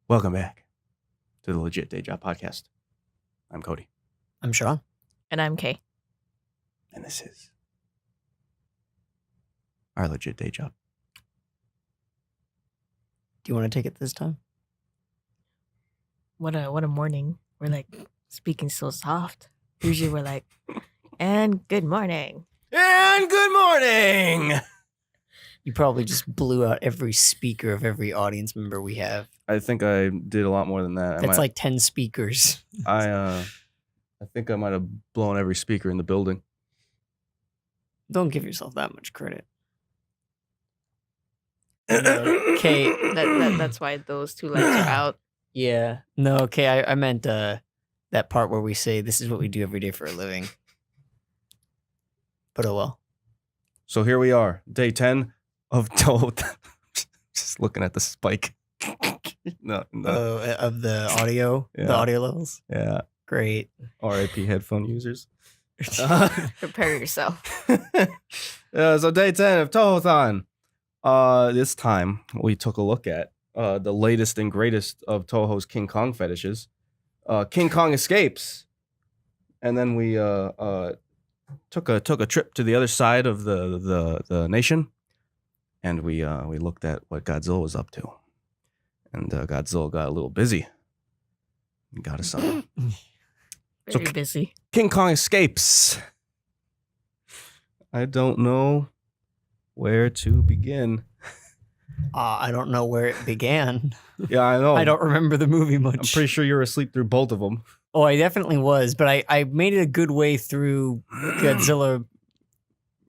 Welcome back to the Legit Day Job Podcast. I'm Cody. I'm Sean. And I'm Kay. And this is our Legit Day Job. Do you want to take it this time? What a morning. We're like speaking so soft. Usually we're like, and good morning. And good morning! You probably just blew out every speaker of every audience member we have. I think I did a lot more than that. That's like 10 speakers. I think I might have blown every speaker in the building. Don't give yourself that much credit. Okay, That's why those two lights are out. yeah. No, okay, I meant that part where we say this is what we do every day for a living. But oh well. So here we are, day 10 of Toho. Just looking at the spike. No. Of the audio, Yeah. the audio levels. Yeah. Great. RIP headphone users. Prepare yourself. So day 10 of Toho-thon. This time we took a look at the latest and greatest of Toho's King Kong fetishes. King Kong Escapes. And then we took a trip to the other side of the nation, and we looked at what Godzilla was up to. And Godzilla got a little busy. He got us something. Very busy. King Kong Escapes. I don't know where to begin. I don't know where it began. Yeah, I know. I don't remember the movie much. I'm pretty sure you were asleep through both of them. Oh, I definitely was, but I made it a good way through Godzilla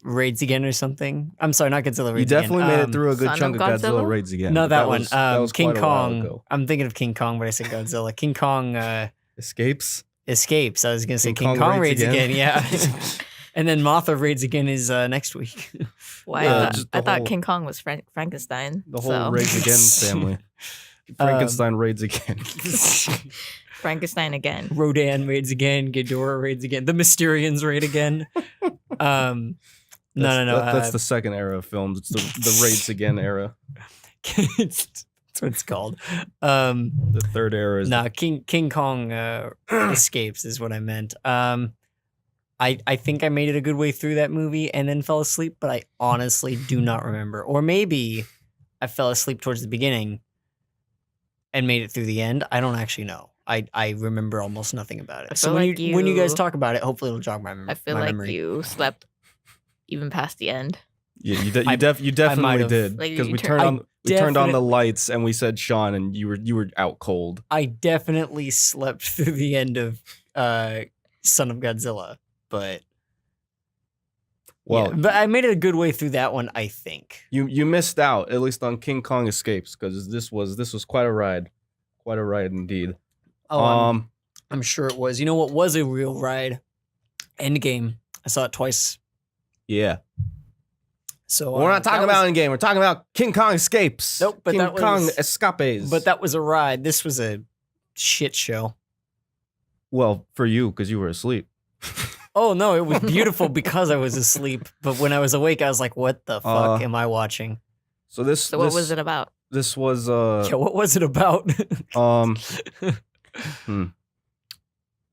Raids Again or something. I'm sorry, not Godzilla You Raids Again. definitely made it through a good Son chunk of of Godzilla Godzilla? Raids Again. No, but that one. was King quite a while Kong. ago. I'm thinking of King Kong, but I said Godzilla. King Kong Escapes. Escapes. I was going to say King King Kong Kong Raids Raids Again. Again, yeah. And then Mothra Raids Again is next week. Why? just I the thought whole- King Kong was Frankenstein. The whole so. Raids Again family. Frankenstein Raids Again. Frankenstein again. Rodan Raids Again. Ghidorah Raids Again. The Mysterians Raid Again. No. That's the second era of films. It's the Raids Again era. That's what it's called. The third era is King Kong Escapes is what I meant. I think I made it a good way through that movie and then fell asleep, but I honestly do not remember. Or maybe I fell asleep towards the beginning and made it through the end. I don't actually know. I remember almost nothing about it. I So feel when like when you guys you- talk about it, hopefully it'll jog my memory. I feel like you slept even past the end. Yeah, you I definitely might have. did Like, because you we turn- turned on the definitely- lights and we said Sean and you were out cold. I definitely slept through the end of Son of Godzilla, but Well, yeah, but I made it a good way through that one, I think. you missed out at least on King Kong Escapes because this was quite a ride indeed. Oh, I'm sure it was. You know what was a real ride? Endgame. I saw it twice. Yeah. So We're not talking about Endgame. We're talking about King Kong Escapes. Nope, but King that Kong was- Escapes. but that was a ride. This was a shit show. well, for you because you were asleep. Oh no, it was beautiful because I was asleep. But when I was awake, I was like, "What the fuck am I watching?" So this. So what was it about? This was Yeah, what was it about?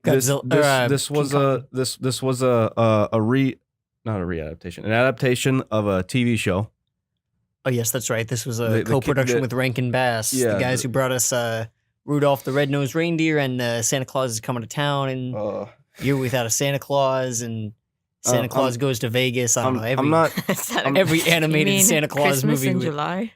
Godzilla- This was King Kong. this was not a re-adaptation, an adaptation of a TV show. Oh yes, that's right. This was a The co-production kid- with Rankin Bass, Yeah, the guys who brought us Rudolph the Red-Nosed Reindeer and Santa Claus is Coming to Town and Year Without a Santa Claus and Santa Claus Goes to Vegas. I don't know. I'm not. Every You animated mean Santa Claus Christmas movie. in with- July?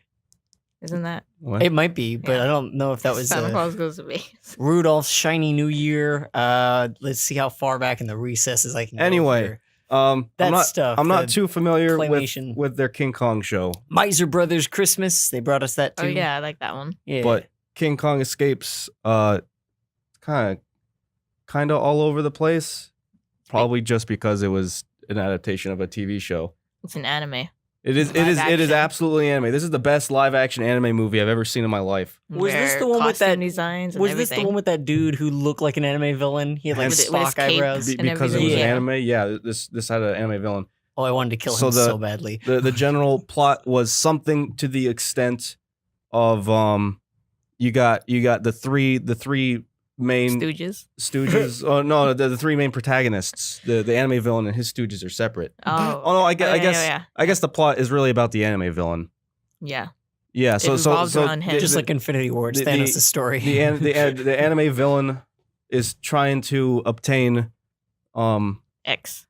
Isn't that What? It might be, but Yeah. I don't know if that was Santa Claus goes to Vegas? Rudolph's Shiny New Year. Let's see how far back in the recesses I can go Anyway, here. I'm That not. stuff. I'm not the too familiar claymation. with their King Kong show, Miser Brothers Christmas. They brought us that too. Oh yeah, I like that one. Yeah. but King Kong Escapes, kind of all over the place. Probably just because it was an adaptation of a TV show. It's an anime. It is Live action. absolutely anime. This is the best live action anime movie I've ever seen in my life. Was this Their the one with that- costume designs? And was this everything. the one with that dude who looked like an anime villain? He had like With his Spock cape. eyebrows. And Because it was everything, an yeah. anime. Yeah, this had an anime villain. Oh, I wanted to kill So him the- so badly. The general plot was something to the extent of you got the three main Stooges. Oh no, the three main protagonists. The anime villain and his stooges are separate. Oh. Oh no, I yeah, guess yeah. I guess the plot is really about the anime villain. Yeah. Yeah, so It revolves around him. Just like Infinity War, it's the- Thanos' story. the anime villain is trying to obtain X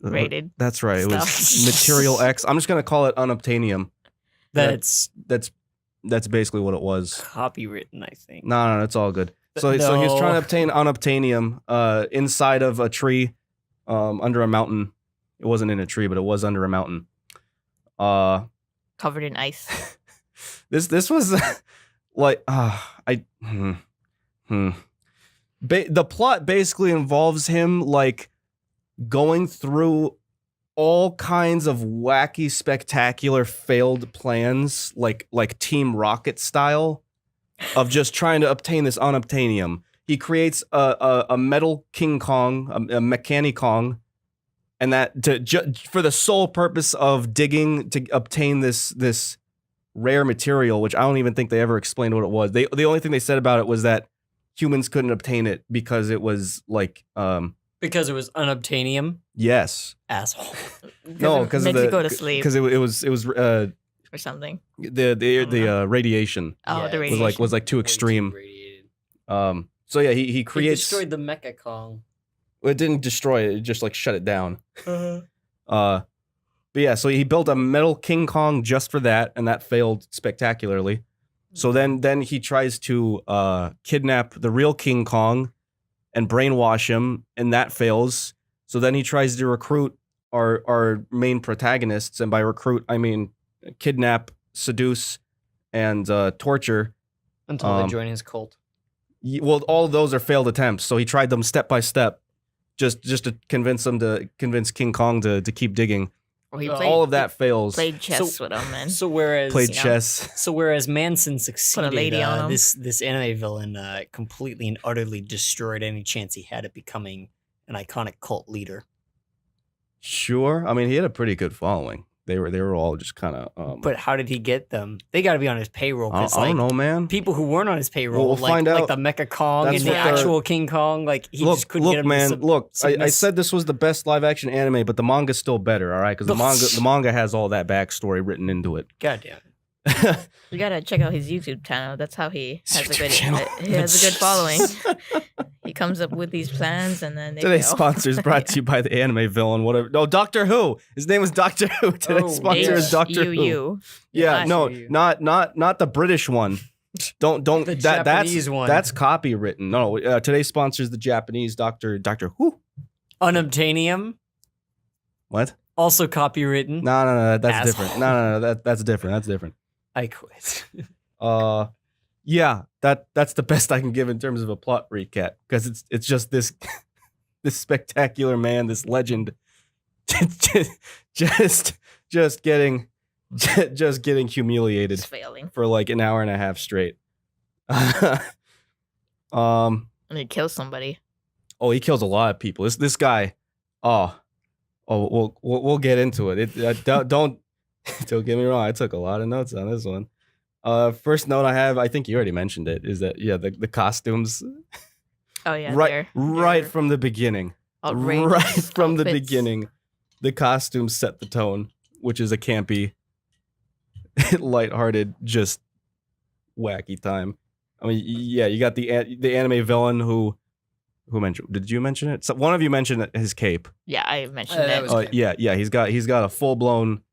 rated. That's right. It was stuff. Material X. I'm just gonna call it unobtainium. That's That's basically what it was. copywritten, I think. No, it's all good. So he was trying to obtain unobtainium inside of a tree, under a mountain. It wasn't in a tree, but it was under a mountain. Covered in ice. This was like the plot basically involves him like going through all kinds of wacky, spectacular, failed plans, like Team Rocket style, of just trying to obtain this unobtainium. He creates a metal King Kong, a Mechani Kong, and that for the sole purpose of digging to obtain this rare material, which I don't even think they ever explained what it was. The only thing they said about it was that humans couldn't obtain it because it was like Because it was unobtainium, yes. asshole. No, because makes you go to sleep because it was or something. the radiation Oh, Yeah, the it radiation. was like too Way extreme. radiated. So yeah, he He creates. destroyed the Mecha Kong. Well, it didn't destroy it; it just like shut it down. But yeah, so he built a metal King Kong just for that, and that failed spectacularly. So then he tries to kidnap the real King Kong and brainwash him, and that fails. So then he tries to recruit our main protagonists, and by recruit I mean kidnap, seduce, and torture. Until they join his cult. Well, all of those are failed attempts. So he tried them step by step, just to convince King Kong to keep digging. Well, he All of that fails. played chess with him, man. So whereas Played you know. chess. So whereas Manson succeeded, lady on him. this anime villain completely and utterly destroyed any chance he had at becoming an iconic cult leader. Sure. I mean, he had a pretty good following. They were all just kind of. But how did he get them? They got to be on his payroll. I 'Cause, don't like, know, man. people who weren't on his payroll, We'll find like out. the Mecha Kong That's and the what they're- actual King Kong, like he Look, just couldn't get him. man. to Look, I submit- said this was the best live action anime, but the manga's still better. All right, because the manga has all that backstory written into it. God damn it. You gotta check out his YouTube channel. That's how he has a YouTube good. channel. He has a good following. He comes up with these plans, and then they Today's go. sponsor is brought to you by the anime villain. Whatever. No, Doctor Who. His name was Doctor Who. Today's Oh, sponsor is Doctor Who. HUU. Yeah, Yeah, no, HUU. not the British one. Don't The Japanese one. That's copywritten. No, today's sponsor is the Japanese Doctor Who. Unobtainium, What? also copywritten. No, that's Asshole. different. No, that's different. That's different. I quit. Yeah, that's the best I can give in terms of a plot recap because it's just this this spectacular man, this legend, just getting humiliated It's failing, for like an hour and a half straight. and he kills somebody. Oh, he kills a lot of people. This guy. We'll get into it. Don't get me wrong. I took a lot of notes on this one. First note I have, I think you already mentioned it, is that the costumes Oh yeah, right they're from the beginning, outrageous right from the outfits. beginning, the costumes set the tone, which is a campy, lighthearted, just wacky time. I mean, yeah, you got the anime villain who mentioned? Did you mention it? So one of you mentioned his cape. Yeah, I mentioned that that. was- cape. Yeah, he's got a full blown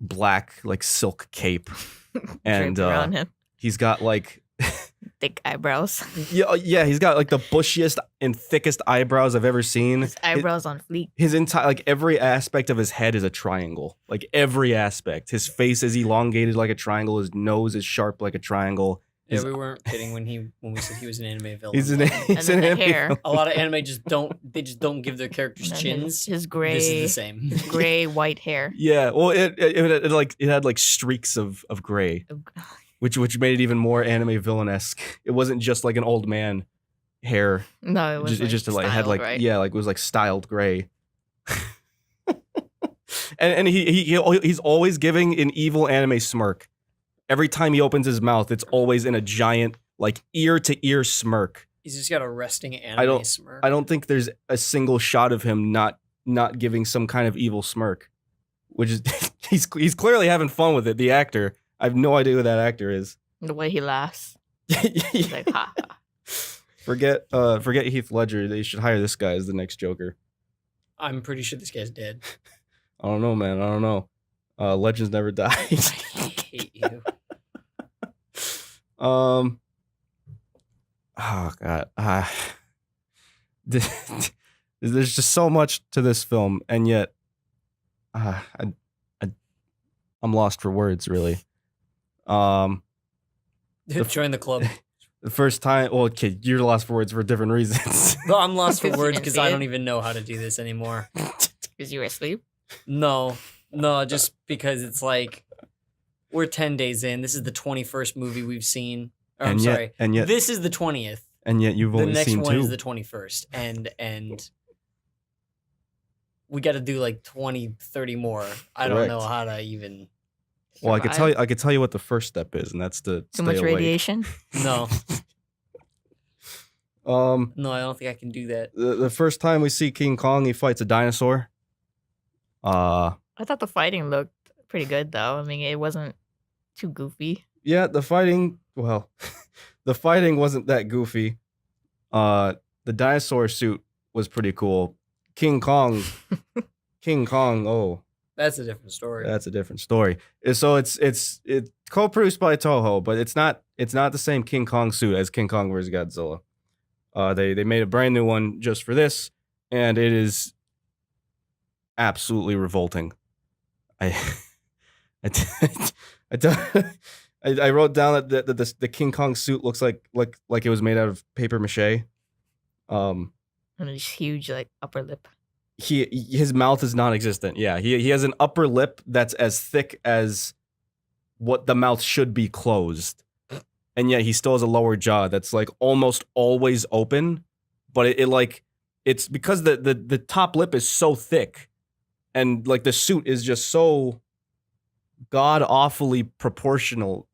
black like silk cape, and Draped around him, he's got like thick eyebrows. yeah, he's got like the bushiest and thickest eyebrows I've ever seen. His eyebrows on fleek. His entire like every aspect of his head is a triangle. Like every aspect. His face is elongated like a triangle. His nose is sharp like a triangle. Yeah, His- we weren't kidding when we said he was an anime villain. He's an And he's then an the anime hair. villain. A lot of anime just don't give their characters And then chins. His This gray, is the same. gray white hair. Yeah, well, it had like streaks of gray, which made it even more anime villain-esque. It wasn't just like an old man hair. No, it was It just like had styled, like right? yeah, like it was like styled gray. and he's always giving an evil anime smirk. Every time he opens his mouth, it's always in a giant like ear to ear smirk. He's just got a resting anime smirk. I don't think there's a single shot of him not giving some kind of evil smirk, which is he's clearly having fun with it. The actor, I have no idea who that actor is. The way he laughs. He's like, ha ha. Forget Heath Ledger. They should hire this guy as the next Joker. I'm pretty sure this guy's dead. I don't know, man. I don't know. Legends never die. I hate you. Oh God. There's just so much to this film, and yet, I'm lost for words, really. Join the club. The first time, well, okay, you're lost for words for different reasons. No, I'm lost for Because you words didn't because see I it? don't even know how to do this anymore. Because you were asleep? No, just because it's like we're 10 days in. This is the 21st movie we've seen. Or, I'm sorry. And yet, This is the 20th. and yet, you've The only next seen one two. is the 21st. And we got to do like 20, 30 more. I don't know Correct. how to even. Well, I could Survive. tell you what the first step is, and that's to Too stay much awake. radiation? No, Um, I don't think I can do that. the first time we see King Kong, he fights a dinosaur. I thought the fighting looked pretty good, though. I mean, it wasn't too goofy. Yeah, the fighting. Well, the fighting wasn't that goofy. The dinosaur suit was pretty cool. King Kong. Oh, That's a different story. that's a different story. So it's co-produced by Toho, but it's not the same King Kong suit as King Kong vs. Godzilla. They made a brand new one just for this, and it is absolutely revolting. I wrote down that the King Kong suit looks like it was made out of paper mache. And this huge, like, upper lip. His mouth is non-existent. Yeah, he has an upper lip that's as thick as what the mouth should be closed, and yet he still has a lower jaw that's like almost always open, but it's because the top lip is so thick, and like the suit is just so god awfully proportionate.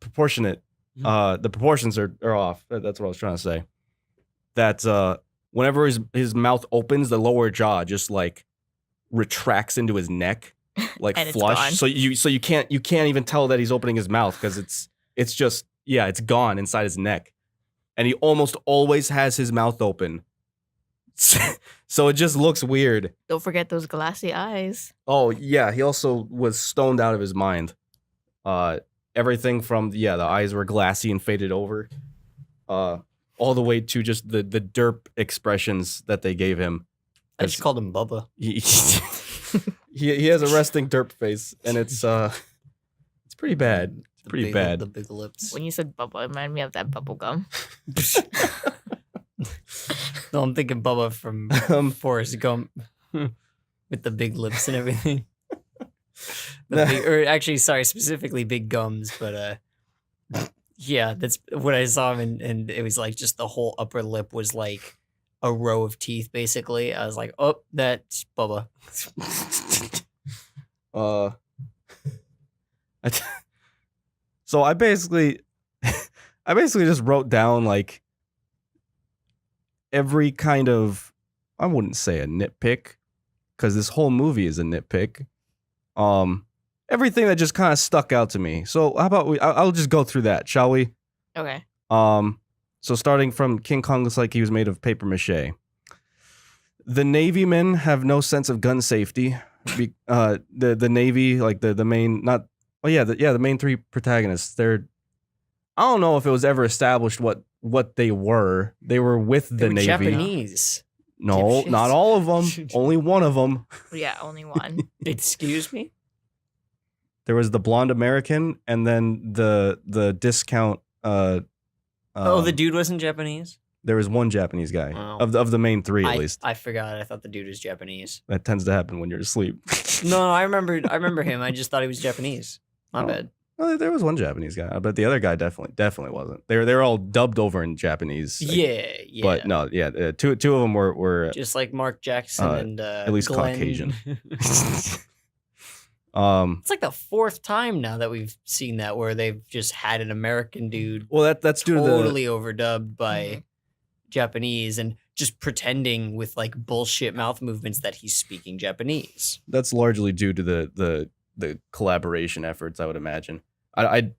The proportions are off. That's what I was trying to say. That whenever his mouth opens, the lower jaw just like retracts into his neck, like And it's flush. gone. So you can't even tell that he's opening his mouth because it's just it's gone inside his neck, and he almost always has his mouth open. So it just looks weird. Don't forget those glassy eyes. Oh yeah, he also was stoned out of his mind. Everything from the eyes were glassy and faded over, all the way to just the derp expressions that they gave him. I just called him Bubba. He he has a resting derp face, and it's pretty bad. It's pretty bad. The big lips. When you said bubble, it reminded me of that bubble gum. No, I'm thinking Bubba from Forrest Gump with the big lips and everything. Specifically big gums, but yeah, that's what I saw him, and it was like just the whole upper lip was like a row of teeth, basically. I was like, oh, that's Bubba. So I basically just wrote down like every kind of, I wouldn't say a nitpick, because this whole movie is a nitpick. Everything that just kind of stuck out to me. So how about I'll just go through that, shall we? Okay. So starting from King Kong looks like he was made of paper mache. The Navy men have no sense of gun safety. The Navy, like the main, the main three protagonists, I don't know if it was ever established what they were. They were with the They were Navy. Japanese. No, Dipshits. not all of them. Only one of them. Yeah, only one. Excuse me? There was the blonde American, and then the discount. The dude wasn't Japanese? There was one Japanese guy Oh. of the main three, at least. I forgot. I thought the dude was Japanese. That tends to happen when you're asleep. No, I remember him. I just thought he was Japanese. My Oh. bad. Well, there was one Japanese guy, but the other guy definitely wasn't. They were all dubbed over in Japanese. Yeah. But no, two of them were Just like Mark Jackson and at least Glenn. Caucasian. It's like the fourth time now that we've seen that where they've just had an American dude Well, that's due to totally overdubbed by Mhm. Japanese and just pretending with like bullshit mouth movements that he's speaking Japanese. that's largely due to the collaboration efforts, I would imagine. I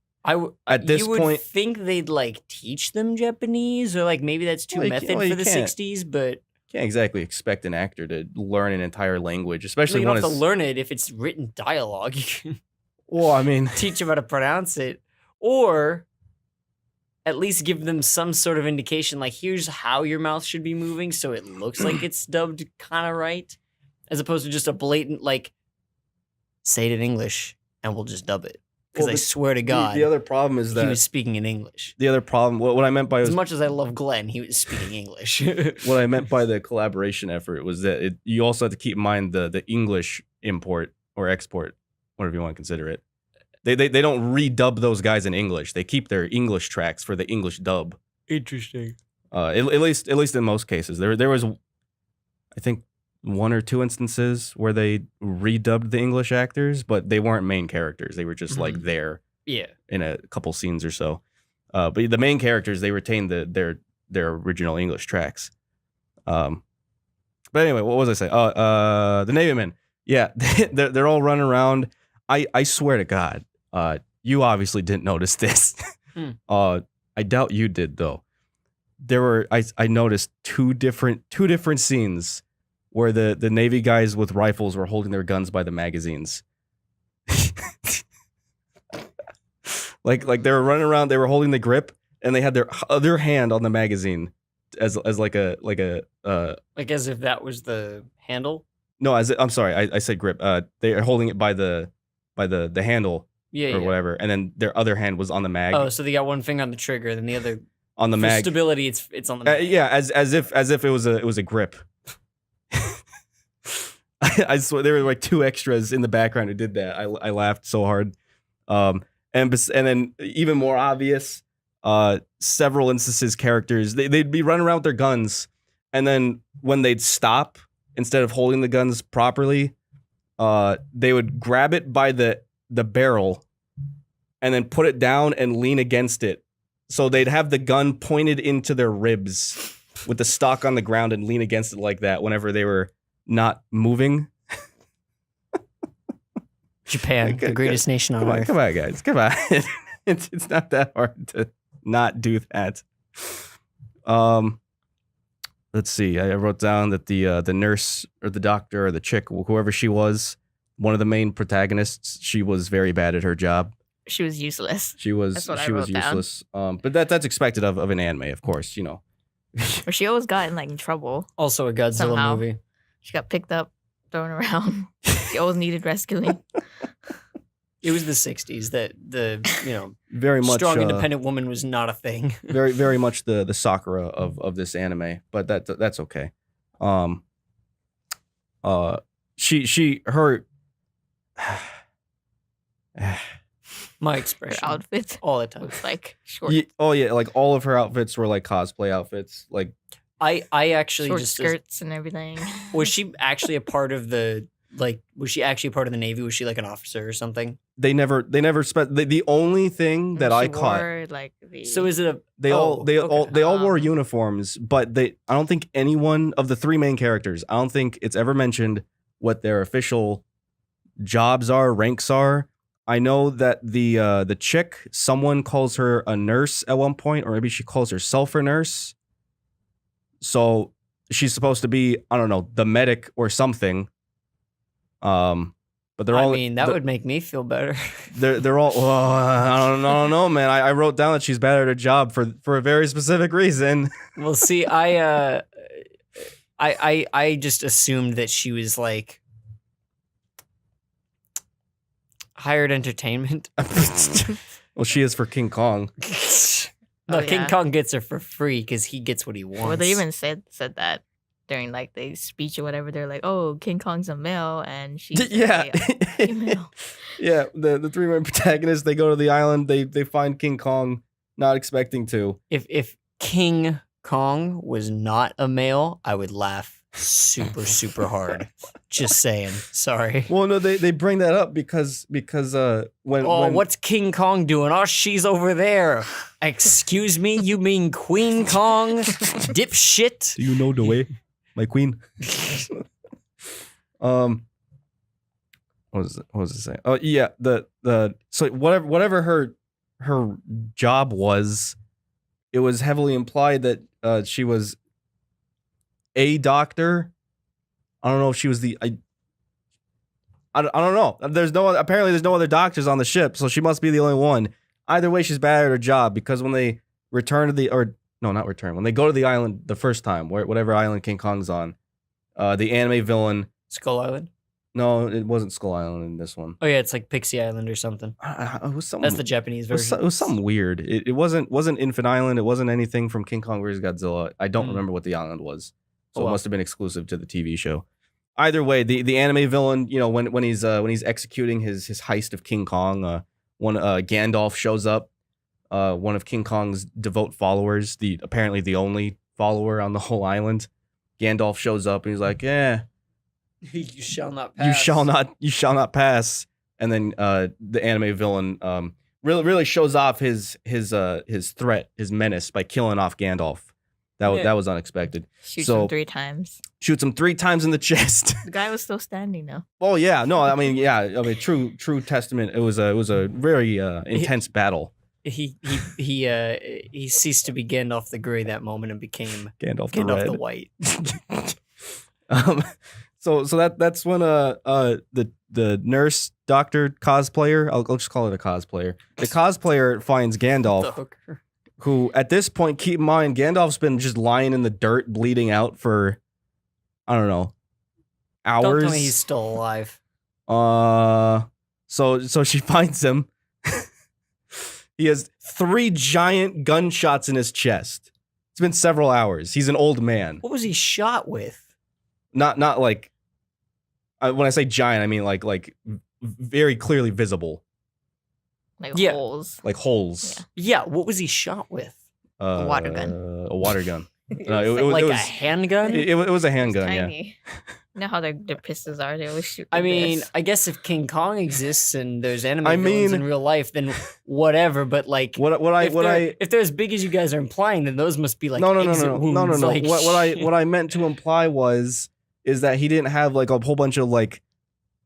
At this you would point- think they'd like teach them Japanese, or like maybe that's too Well, method you for the can't. '60s, but can't exactly expect an actor to learn an entire language, especially you one don't have to is. learn it if it's written dialogue. You can Well, I mean, teach them how to pronounce it, or at least give them some sort of indication, like here's how your mouth should be moving, so it looks like it's dubbed kind of right, as opposed to just a blatant like say it in English and we'll just dub it. Because Well, I swear to God, the other problem is he that was speaking in English. the other problem. What I meant by As was, much as I love Glenn, he was speaking English. what I meant by the collaboration effort was that you also have to keep in mind the English import or export, whatever you want to consider it. They don't redub those guys in English. They keep their English tracks for the English dub. Interesting. At least in most cases, there was, I think, 1 or 2 instances where they redubbed the English actors, but they weren't main characters. They were just like there Yeah. in a couple scenes or so. But the main characters, they retained their original English tracks. But anyway, what was I saying? The Navy men. Yeah, they're all running around. I swear to God, you obviously didn't notice this. I doubt you did though. I noticed two different scenes where the Navy guys with rifles were holding their guns by the magazines. like they were running around, they were holding the grip, and they had their other hand on the magazine as like a Like as if that was the handle. no, I'm sorry, I said grip. They are holding it by the handle Yeah. or whatever, and then their other hand was on the mag. Oh, so they got one finger on the trigger, then the other on the for mag. stability. It's on the mag. Yeah, as if it was a grip. I swear there were like 2 extras in the background who did that. I laughed so hard. And then even more obvious, several instances characters they'd be running around with their guns, and then when they'd stop, instead of holding the guns properly, they would grab it by the barrel and then put it down and lean against it. So they'd have the gun pointed into their ribs with the stock on the ground and lean against it like that whenever they were not moving. Japan, the greatest nation on earth. Come on, guys. Come on. It's not that hard to not do that. Let's see. I wrote down that the nurse or the doctor or the chick, whoever she was, one of the main protagonists, she was very bad at her job. She was useless. She was That's what I wrote down. useless. But that's expected of an anime, of course, you know. Or she always got in like in trouble. Also a Godzilla Somehow. movie. She got picked up, thrown around. She always needed rescuing. It was the '60s that the Very much strong independent woman was not a thing. very very much the Sakura of this anime, but that's okay. Her My Her expression outfit all the time. was like short, like all of her outfits were like cosplay outfits. Like I actually short just skirts and everything. was she actually a part of the was she actually a part of the Navy? Was she like an officer or something? they never the only thing that She I caught, wore, like the So is it a they all okay. wore uniforms, but I don't think anyone of the 3 main characters, I don't think it's ever mentioned what their official jobs are, ranks are. I know that the chick, someone calls her a nurse at one point, or maybe she calls herself a nurse. So she's supposed to be, I don't know, the medic or something. But they're all. I mean, that would make me feel better. They're all. Oh, I don't know, man. I wrote down that she's bad at her job for a very specific reason. Well, see, I just assumed that she was like hired entertainment. Well, she is for King Kong. No, Oh, King yeah. Kong gets her for free because he gets what he wants. Well, they even said that during like the speech or whatever. They're like, "Oh, King Kong's a male and she's Yeah, a female." yeah. The 3 main protagonists, they go to the island. They find King Kong, not expecting to. If King Kong was not a male, I would laugh super, super hard. Just saying. Sorry. Well, no, they bring that up because when What's King Kong doing? Oh, she's over there. Excuse me, you mean Queen Kong? Dipshit. do you know the way, my queen? What was it saying? Oh yeah, so whatever her job was, it was heavily implied that she was a doctor. I don't know if she was I don't know. Apparently there's no other doctors on the ship, so she must be the only one. Either way, she's bad at her job because when they return to when they go to the island the first time, whatever island King Kong's on, the anime villain. Skull Island? No, it wasn't Skull Island in this one. Oh yeah, it's like Pixie Island or something. It was something. That's the Japanese version. It was something weird. It wasn't Infinite Island. It wasn't anything from King Kong vs. Godzilla. I don't remember what the island was. So it must have been exclusive to the TV show. Either way, the anime villain, when he's executing his heist of King Kong, when Gandalf shows up, one of King Kong's devout followers, apparently the only follower on the whole island, Gandalf shows up and he's like, "Yeah, You shall not pass. you shall not pass." And then the anime villain really shows off his threat, his menace by killing off Gandalf. That was unexpected. Shoots him 3 times. Shoots him 3 times in the chest. The guy was still standing though. Oh yeah, no, I mean true testament. It was a very intense battle. He ceased to be Gandalf the Grey that moment and became Gandalf the the White. So that's when the nurse doctor cosplayer, I'll just call it a cosplayer. The cosplayer finds The Gandalf, hooker. who at this point, keep in mind, Gandalf's been just lying in the dirt, bleeding out for, I don't know, hours. Don't tell me he's still alive. So she finds him. He has 3 giant gunshots in his chest. It's been several hours. He's an old man. What was he shot with? Not like, when I say giant, I mean like very clearly visible, Like Yeah. holes. like holes. Yeah, what was he shot with? A water gun. A water gun. No, Like it a was handgun? it was a handgun. Yeah. Tiny. You know how their pistols are? They always shoot. I like mean, this. I guess if King Kong exists and there's anime I villains mean- in real life, then whatever. But like, if they're as big as you guys are implying, then those must be like no. exit wounds, like, What I meant to imply is that he didn't have like a whole bunch of like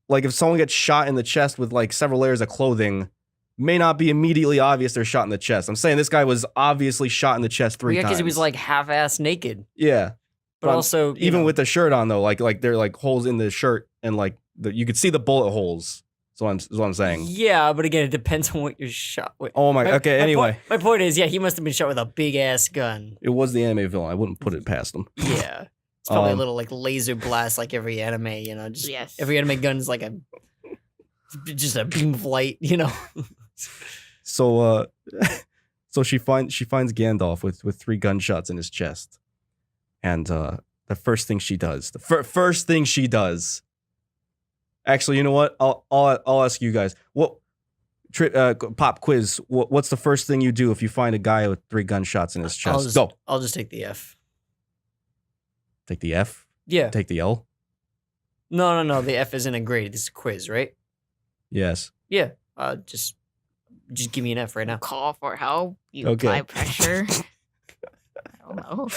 if someone gets shot in the chest with like several layers of clothing, may not be immediately obvious they're shot in the chest. I'm saying this guy was obviously shot in the chest 3 times. because he was like half-ass naked, yeah. but But also Even with the shirt on though, like there are like holes in the shirt and like you could see the bullet holes. Is what I'm saying. Yeah, but again, it depends on what you're shot with. Oh my. Okay. Anyway, my point is, yeah, he must have been shot with a big ass gun. it was the anime villain. I wouldn't put it past him. Yeah, it's probably a Um, little like laser blast, like every anime. Just Yes. every anime gun is like just a beam of light. So she finds Gandalf with 3 gunshots in his chest, and the first thing she does, first thing she does. Actually, you know what? I'll ask you guys. What pop quiz? What's the first thing you do if you find a guy with 3 gunshots in his chest? Go. I'll just take the F. Take the F. Yeah. Take the L. No. The F isn't a grade. This is a quiz, right? Yes. Yeah. Just give me an F right now. Call for help. You Okay. apply pressure. I don't know.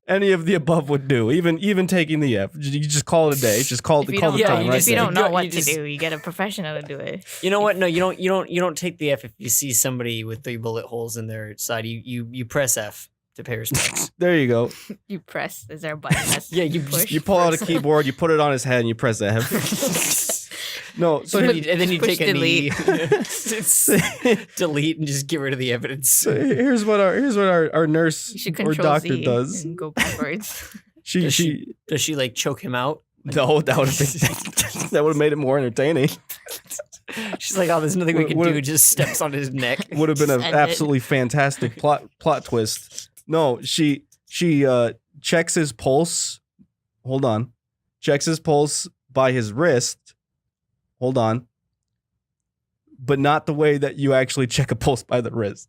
Any of the above would do. Even taking the F. You just call it a day. Just call If you the don't, yeah, time know, right if you there. don't know You what just- to do, you get a professional to do it. You know what? No, you don't take the F if you see somebody with 3 bullet holes in their side. You press F to pay respects. There you go. You press. Is there a button? That's Yeah, you push. You pull out a press? keyboard, you put it on his head, and you press F. No, so and then you push take a knee, delete. delete, and just get rid of the evidence. So here's what our nurse You should or control doctor Z does. and go backwards. She Does she like choke him out? no, that would have been that would have made it more entertaining. She's like, oh, there's nothing we can Would've- do. Just steps on his neck. Would have been an End it. absolutely fantastic plot twist. No, she checks his pulse. Hold on. Checks his pulse by his wrist. Hold on. But not the way that you actually check a pulse by the wrist.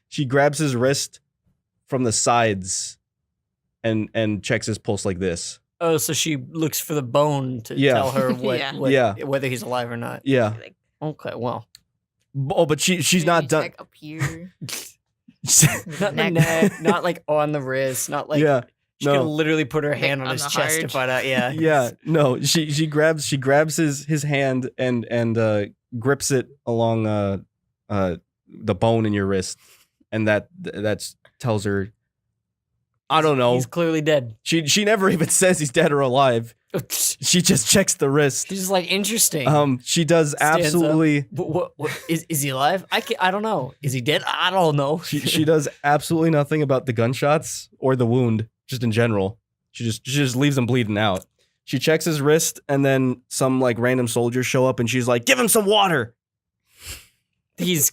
She grabs his wrist from the sides and checks his pulse like this. Oh, so she looks for the bone to Yeah. tell her Yeah. whether he's alive or not. Yeah. Like, Okay, well, Oh, but she's not maybe done. check up here. not in the neck, not like on the wrist, not like Yeah. she could No. literally put her hand on on his the chest to heart. find out. Yeah, Yeah. No. She grabs his hand and grips it along the bone in your wrist, and that tells her. I don't know. He's clearly dead. She never even says he's dead or alive. She's She just checks the wrist. just like interesting. She does Stands up. absolutely. What is he alive? I don't know. Is he dead? I don't know. She does absolutely nothing about the gunshots or the wound, just in general. She just leaves him bleeding out. She checks his wrist, and then some like random soldiers show up, and she's like, "Give him some water." He's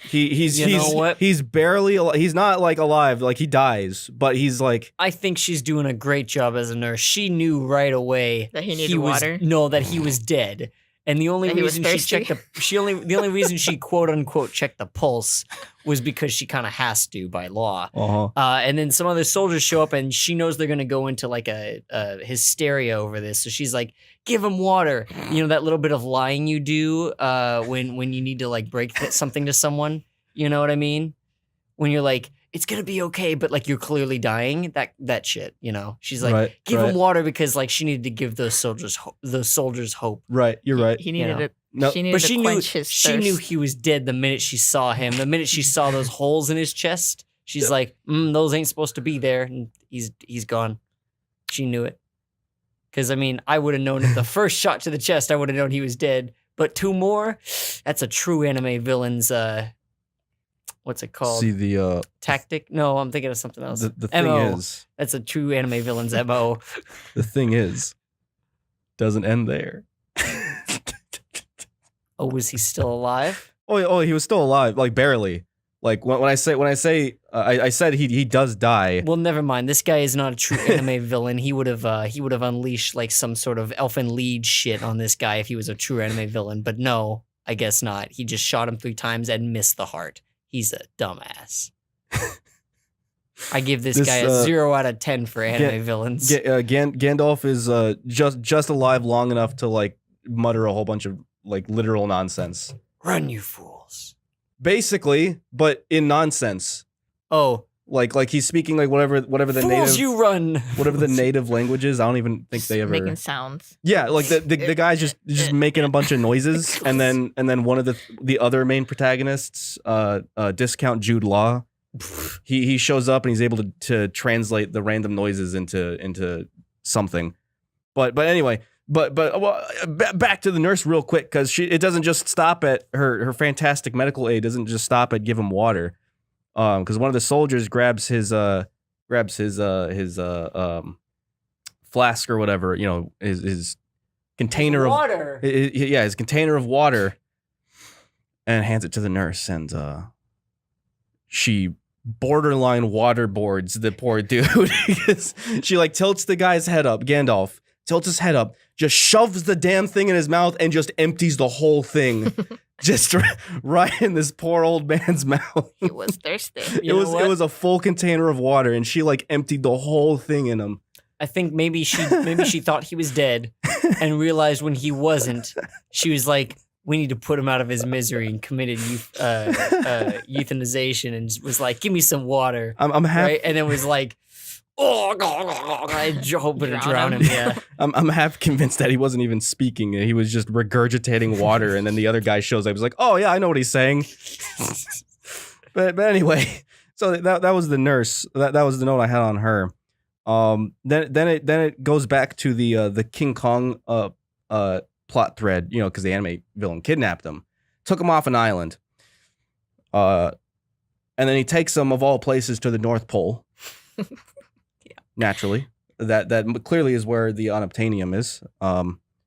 He's know what? he's barely he's not like alive, like he dies, but he's like I think she's doing a great job as a nurse. She knew right away That he needed water? No, that he was dead. And the only That he was reason she checked thirsty? the only reason she quote unquote checked the pulse was because she kind of has to by law. And then some other soldiers show up, and she knows they're gonna go into like a hysteria over this. So she's like, "Give him water." You know that little bit of lying you do when you need to like break something to someone. You know what I mean? When you're like, "It's gonna be okay," but like you're clearly dying. That shit. You know? She's like, Right, "Give right. him water," because like she needed to give those soldiers hope. Right, you're right. He needed know. it. No, She needed But to she knew quench his she knew thirst. he was dead the minute she saw him. The minute she saw those holes in his chest, she's like, "Those ain't supposed to be there." And he's gone. She knew it. Because I mean, I would have known if the first shot to the chest, I would have known he was dead. But two more, that's a true anime villain's what's it called? See the Tactic? No, I'm thinking of something else. the thing MO. is That's a true anime villain's MO. doesn't end there. Oh, was he still alive? Oh, he was still alive, like barely. Like when I say I said he does die. Well, never mind. This guy is not a true anime villain. He would have unleashed like some sort of elfin lead shit on this guy if he was a true anime villain. But no, I guess not. He just shot him 3 times and missed the heart. He's a dumbass. I give this guy a 0 out of 10 for anime villains. Gandalf is just alive long enough to like mutter a whole bunch of like literal nonsense. Run, you fools! Basically, but in nonsense. Oh, Like he's speaking like whatever the fools, native you run! whatever the native language is. I don't even think they ever making sounds. Yeah, like the guy's just making a bunch of noises, and then one of the other main protagonists, Discount Jude Law, he shows up and he's able to translate the random noises into something. But anyway, well, back to the nurse real quick, because it doesn't just stop at her fantastic medical aid doesn't just stop at give him water, because one of the soldiers grabs his flask or whatever, you know, his container of water. his container of water, and hands it to the nurse, and she borderline waterboards the poor dude. Because she like tilts the guy's head up, Gandalf tilts his head up, just shoves the damn thing in his mouth, and just empties the whole thing just right in this poor old man's mouth. He was thirsty. You know what? It was a full container of water, and she like emptied the whole thing in him. I think maybe she thought he was dead and realized when he wasn't, she was like, "We need to put him out of his misery," and committed euthanization, and was like, "Give me some water." I'm half Right? And then was like, "Oh, I hoping to drown him." Yeah. I'm half convinced that he wasn't even speaking. He was just regurgitating water, and then the other guy shows up. He was like, "Oh yeah, I know what he's saying." but anyway, so that was the nurse. That was the note I had on her. Then it goes back to the King Kong plot thread, you know, because the anime villain kidnapped him, took him off an island, and then he takes him of all places to the North Pole. Naturally, that clearly is where the unobtainium is.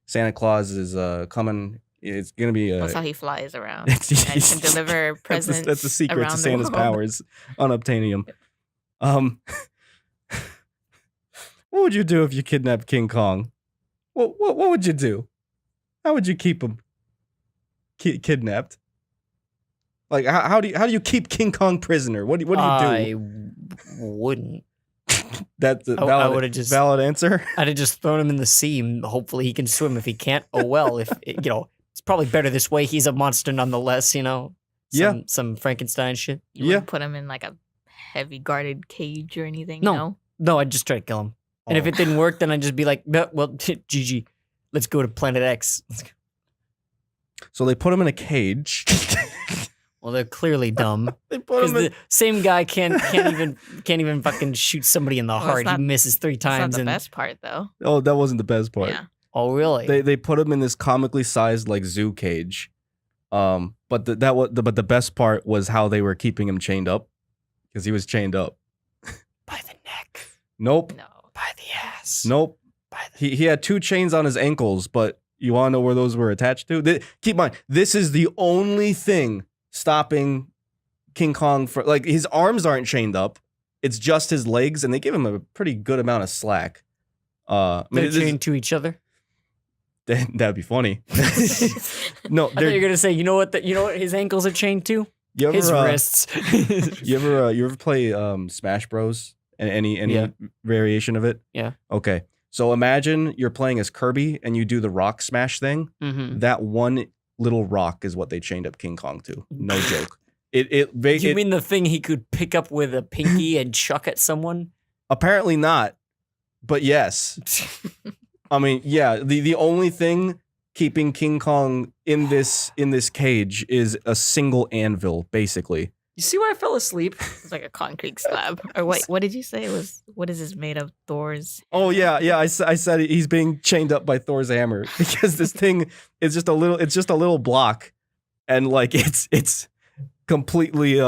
Santa Claus is coming. It's gonna be. That's how he flies around and can deliver presents. That's the secret around to the Santa's world. powers. Unobtainium. What would you do if you kidnapped King Kong? What would you do? How would you keep him kidnapped? Like how do you keep King Kong prisoner? What do you do? I wouldn't. That's a I would've just- valid answer. I'd have just thrown him in the sea. And hopefully he can swim. If he can't, oh well. If it's probably better this way. He's a monster nonetheless. Some Frankenstein shit. You wouldn't put him in like a heavy guarded cage or anything. No. No, I'd just try to kill him. And if it didn't work, then I'd just be like, well, GG. Let's go to Planet X. So they put him in a cage. Well, they're clearly dumb. They put Because him in. the same guy can't even fucking shoot somebody in the heart. He misses 3 times. That's not the best part, though. Oh, that wasn't the best part. Yeah. Oh, really? They put him in this comically sized like zoo cage. But the best part was how they were keeping him chained up, because he was chained up. By the neck. Nope. No. By the ass. Nope. By the He had 2 chains on his ankles, but you want to know where those were attached to? Keep in mind, this is the only thing stopping King Kong for, like, his arms aren't chained up. It's just his legs, and they give him a pretty good amount of slack. They're chained to each other. That'd be funny. No, I thought you were gonna say, you know what? His ankles are chained to? you ever, His wrists. you ever play Smash Bros? Any Yeah. variation of it? Yeah. Okay. So imagine you're playing as Kirby and you do the rock smash thing. Mm-hmm. That one little rock is what they chained up King Kong to. No joke. You mean the thing he could pick up with a pinky and chuck at someone? Apparently not, but yes. I mean, yeah. The only thing keeping King Kong in this cage is a single anvil, basically. You see why I fell asleep? It's like a concrete slab. Or wait, what did you say? What is this made of? Thor's? Oh yeah. I said he's being chained up by Thor's hammer, because this thing is just a little block, and like it's completely.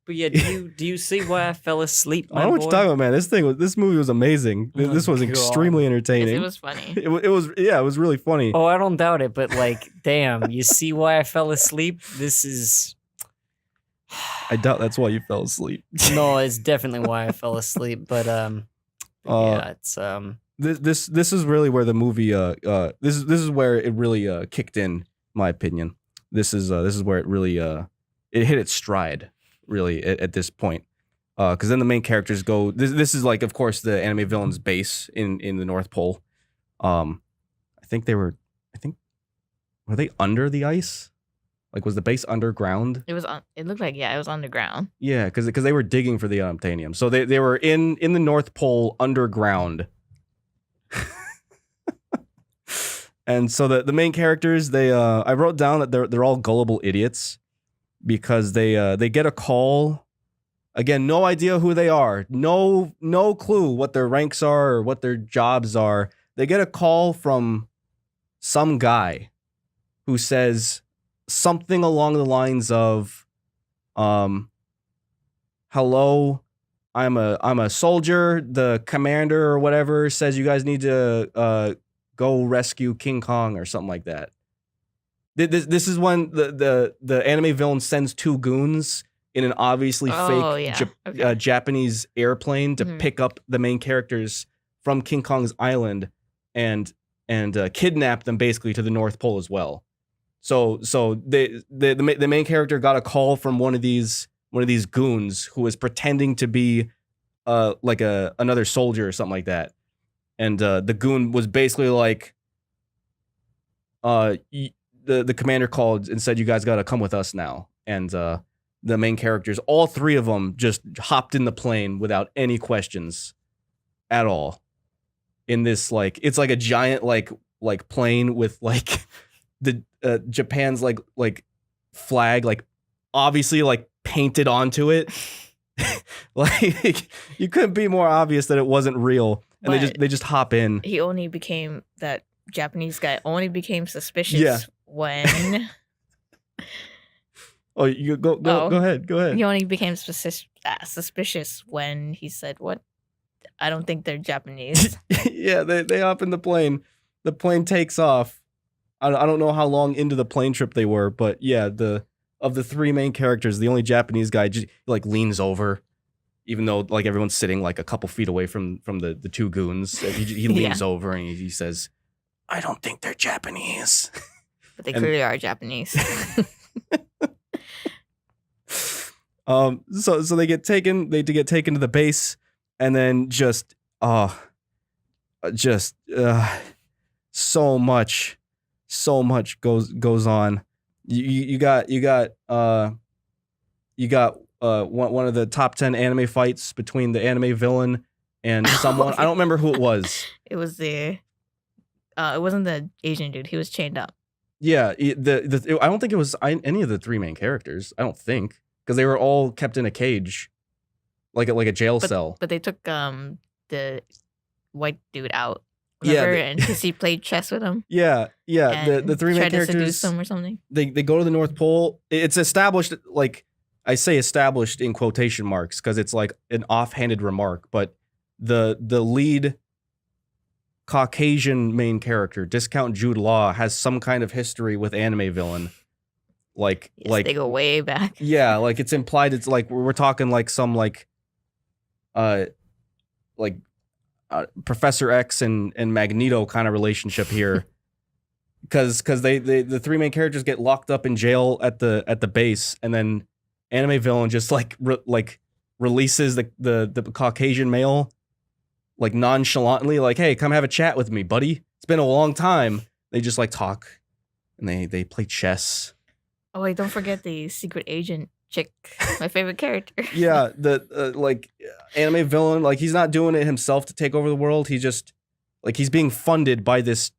But yeah, do you see why I fell asleep? I don't know what you're talking about, man. This movie was amazing. Oh, This was God. extremely entertaining. It was funny. It was really funny. Oh, I don't doubt it, but like, damn, you see why I fell asleep? This is. I doubt that's why you fell asleep. No, it's definitely why I fell asleep. But yeah, it's This is really where the movie this is where it really kicked in my opinion. This is where it really it hit its stride really at this point. Because then the main characters go. This is like, of course, the anime villain's base in the North Pole. I think were they under the ice? Like, was the base underground? It was on. It looked like, yeah, it was underground. Yeah, because they were digging for the unobtainium. So they were in the North Pole underground. And so the main characters, I wrote down that they're all gullible idiots, because they get a call. Again, no idea who they are. No clue what their ranks are or what their jobs are. They get a call from some guy who says something along the lines of, hello, I'm a soldier. The commander or whatever says you guys need to go rescue King Kong or something like that. This is when the anime villain sends 2 goons in an obviously fake Okay. Japanese airplane to Mhm. pick up the main characters from King Kong's island and kidnap them basically to the North Pole as well. So the main character got a call from one of these goons who was pretending to be like another soldier or something like that, and the goon was basically like, the commander called and said, you guys got to come with us now, and the main characters, all 3 of them, just hopped in the plane without any questions at all. In this, like, it's like a giant like plane with like the Japan's like flag, like obviously like painted onto it. Like, you couldn't be more obvious that it wasn't real, and But they just hop in. That Japanese guy only became suspicious when Oh, you go ahead. he only became suspicious when he said, "What? I don't think they're Japanese." Yeah, they hop in the plane. The plane takes off. I don't know how long into the plane trip they were, but yeah, of the 3 main characters, the only Japanese guy just like leans over, even though like everyone's sitting like a couple feet away from the 2 goons. He leans over and he says, "I don't think they're Japanese." But they clearly are Japanese. So they get taken to the base, and then just so much goes on. You got one of the top 10 anime fights between the anime villain and someone. I don't remember who it was. It was it wasn't the Asian dude. He was chained up. Yeah, I don't think it was any of the three main characters. I don't think, because they were all kept in a cage, like a jail cell. But they took the white dude out. Yeah, Remember? And because he played chess with him. Yeah. The three main tried to characters seduce him or something. They go to the North Pole. It's established, like I say, established in quotation marks because it's like an offhanded remark. But the lead Caucasian main character, Discount Jude Law, has some kind of history with anime villain. Like They go way back. Yeah, like it's implied. It's like we're talking like some Professor X and Magneto kind of relationship here, because the three main characters get locked up in jail at the base, and then anime villain just releases the Caucasian male like nonchalantly, like, hey, come have a chat with me, buddy. It's been a long time. They just like talk, and they play chess. Oh wait, don't forget the secret agent chick, my favorite character. Yeah, the anime villain, like he's not doing it himself to take over the world. He just like he's being funded by this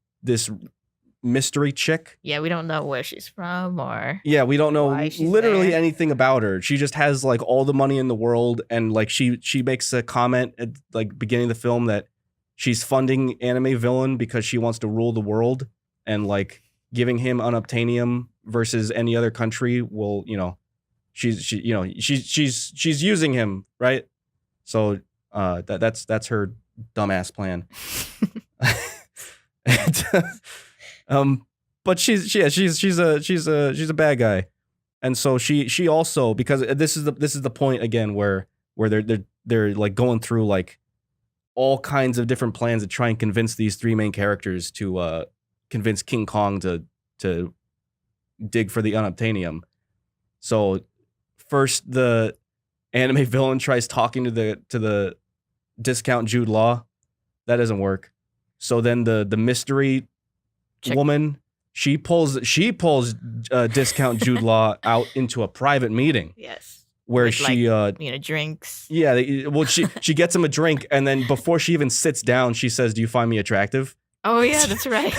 mystery chick. Yeah, we don't know where she's from or we don't know literally there. anything about her. She just has like all the money in the world, and like she makes a comment at like beginning of the film that she's funding anime villain because she wants to rule the world, and like giving him unobtainium versus any other country will, she's using him, right? So that's her dumbass plan. But she's a bad guy, and so she also, because this is the point again where they're like going through like all kinds of different plans to try and convince these three main characters to convince King Kong to dig for the unobtainium. So first the anime villain tries talking to the Discount Jude Law. That doesn't work. So then the mystery Chick. woman, she pulls Discount Jude Law out into a private meeting. Yes. Where With, she drinks. Yeah, she gets him a drink, and then before she even sits down, she says, "Do you find me attractive?" Oh yeah, that's right.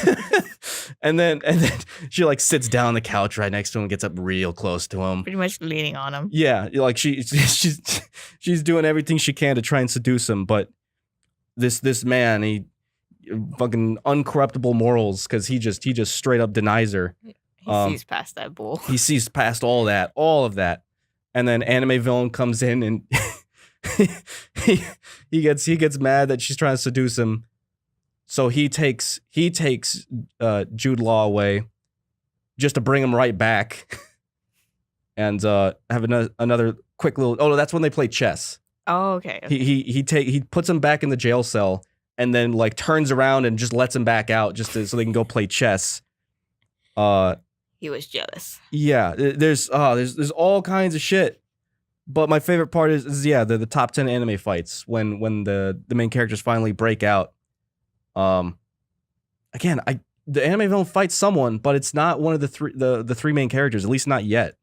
and then she like sits down on the couch right next to him, gets up real close to him, Pretty much leaning on him. yeah, like she's doing everything she can to try and seduce him, but this man, he fucking uncorruptible morals, because he just straight up denies her. He sees past that bull. He sees past all of that, and then anime villain comes in and he gets mad that she's trying to seduce him. So he takes Jude Law away just to bring him right back, and have another quick little. Oh no, that's when they play chess. Oh okay. He puts him back in the jail cell, and then like turns around and just lets him back out so they can go play chess. He was jealous. Yeah, there's all kinds of shit. But my favorite part is the top 10 anime fights when the main characters finally break out. Again, the anime villain fights someone, but it's not one of the three main characters, at least not yet.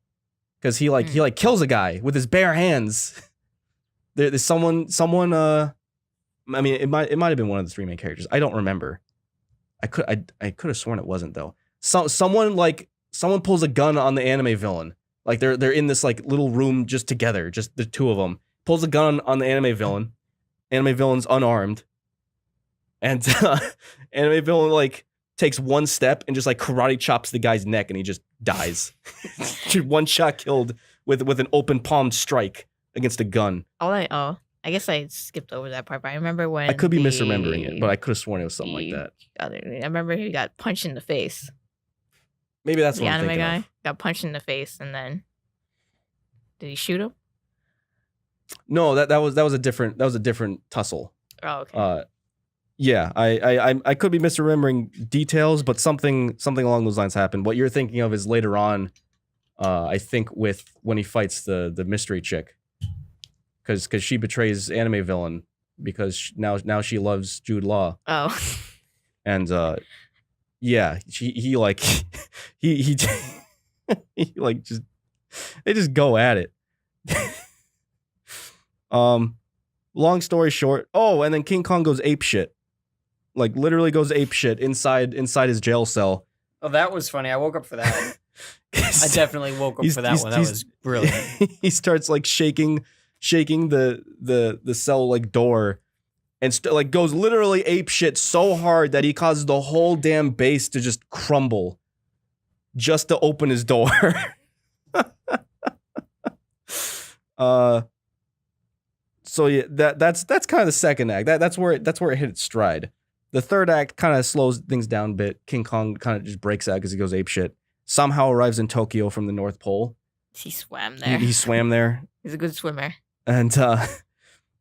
Because he kills a guy with his bare hands. There's someone I mean, it might have been one of the three main characters. I don't remember. I could have sworn it wasn't though. Someone pulls a gun on the anime villain. Like they're in this like little room just together, just the two of them. Pulls a gun on the anime villain. Anime villain's unarmed, and anime villain like takes one step and just like karate chops the guy's neck, and he just dies. One shot killed with an open palmed strike against a gun. I guess I skipped over that part, but I remember when I could be misremembering it, but I could have sworn it was something like that. I remember he got punched in the face. Maybe that's The what I'm anime thinking guy of. got punched in the face, and then did he shoot him? No, that was a different tussle. Oh, okay. Yeah, I could be misremembering details, but something along those lines happened. What you're thinking of is later on, I think when he fights the mystery chick, because she betrays anime villain because now she loves Jude Law. Oh. And yeah, he like he he like just they just go at it. Long story short. Oh, and then King Kong goes ape shit. Like literally goes ape shit inside his jail cell. Oh, that was funny. I woke up for that. I definitely woke up for that one. That was brilliant. He starts like shaking the cell like door, and like goes literally ape shit so hard that he causes the whole damn base to just crumble, just to open his door. So yeah, that's kind of the second act. That's where it hit its stride. The third act kind of slows things down a bit. King Kong kind of just breaks out because he goes apeshit. Somehow arrives in Tokyo from the North Pole. He swam there. He swam there. He's a good swimmer. And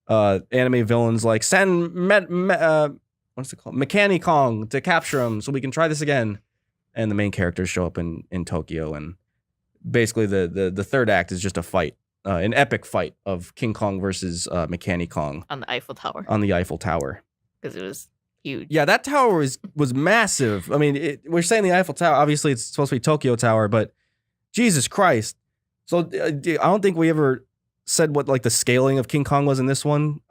anime villains like send what's it called? Mechani Kong to capture him so we can try this again. And the main characters show up in Tokyo, and basically the third act is just a fight. An epic fight of King Kong versus Mechani Kong On the Eiffel Tower. on the Eiffel Tower. Because it was huge. Yeah, that tower was massive. I mean, we're saying the Eiffel Tower. Obviously, it's supposed to be Tokyo Tower, but Jesus Christ. So I don't think we ever said what like the scaling of King Kong was in this one.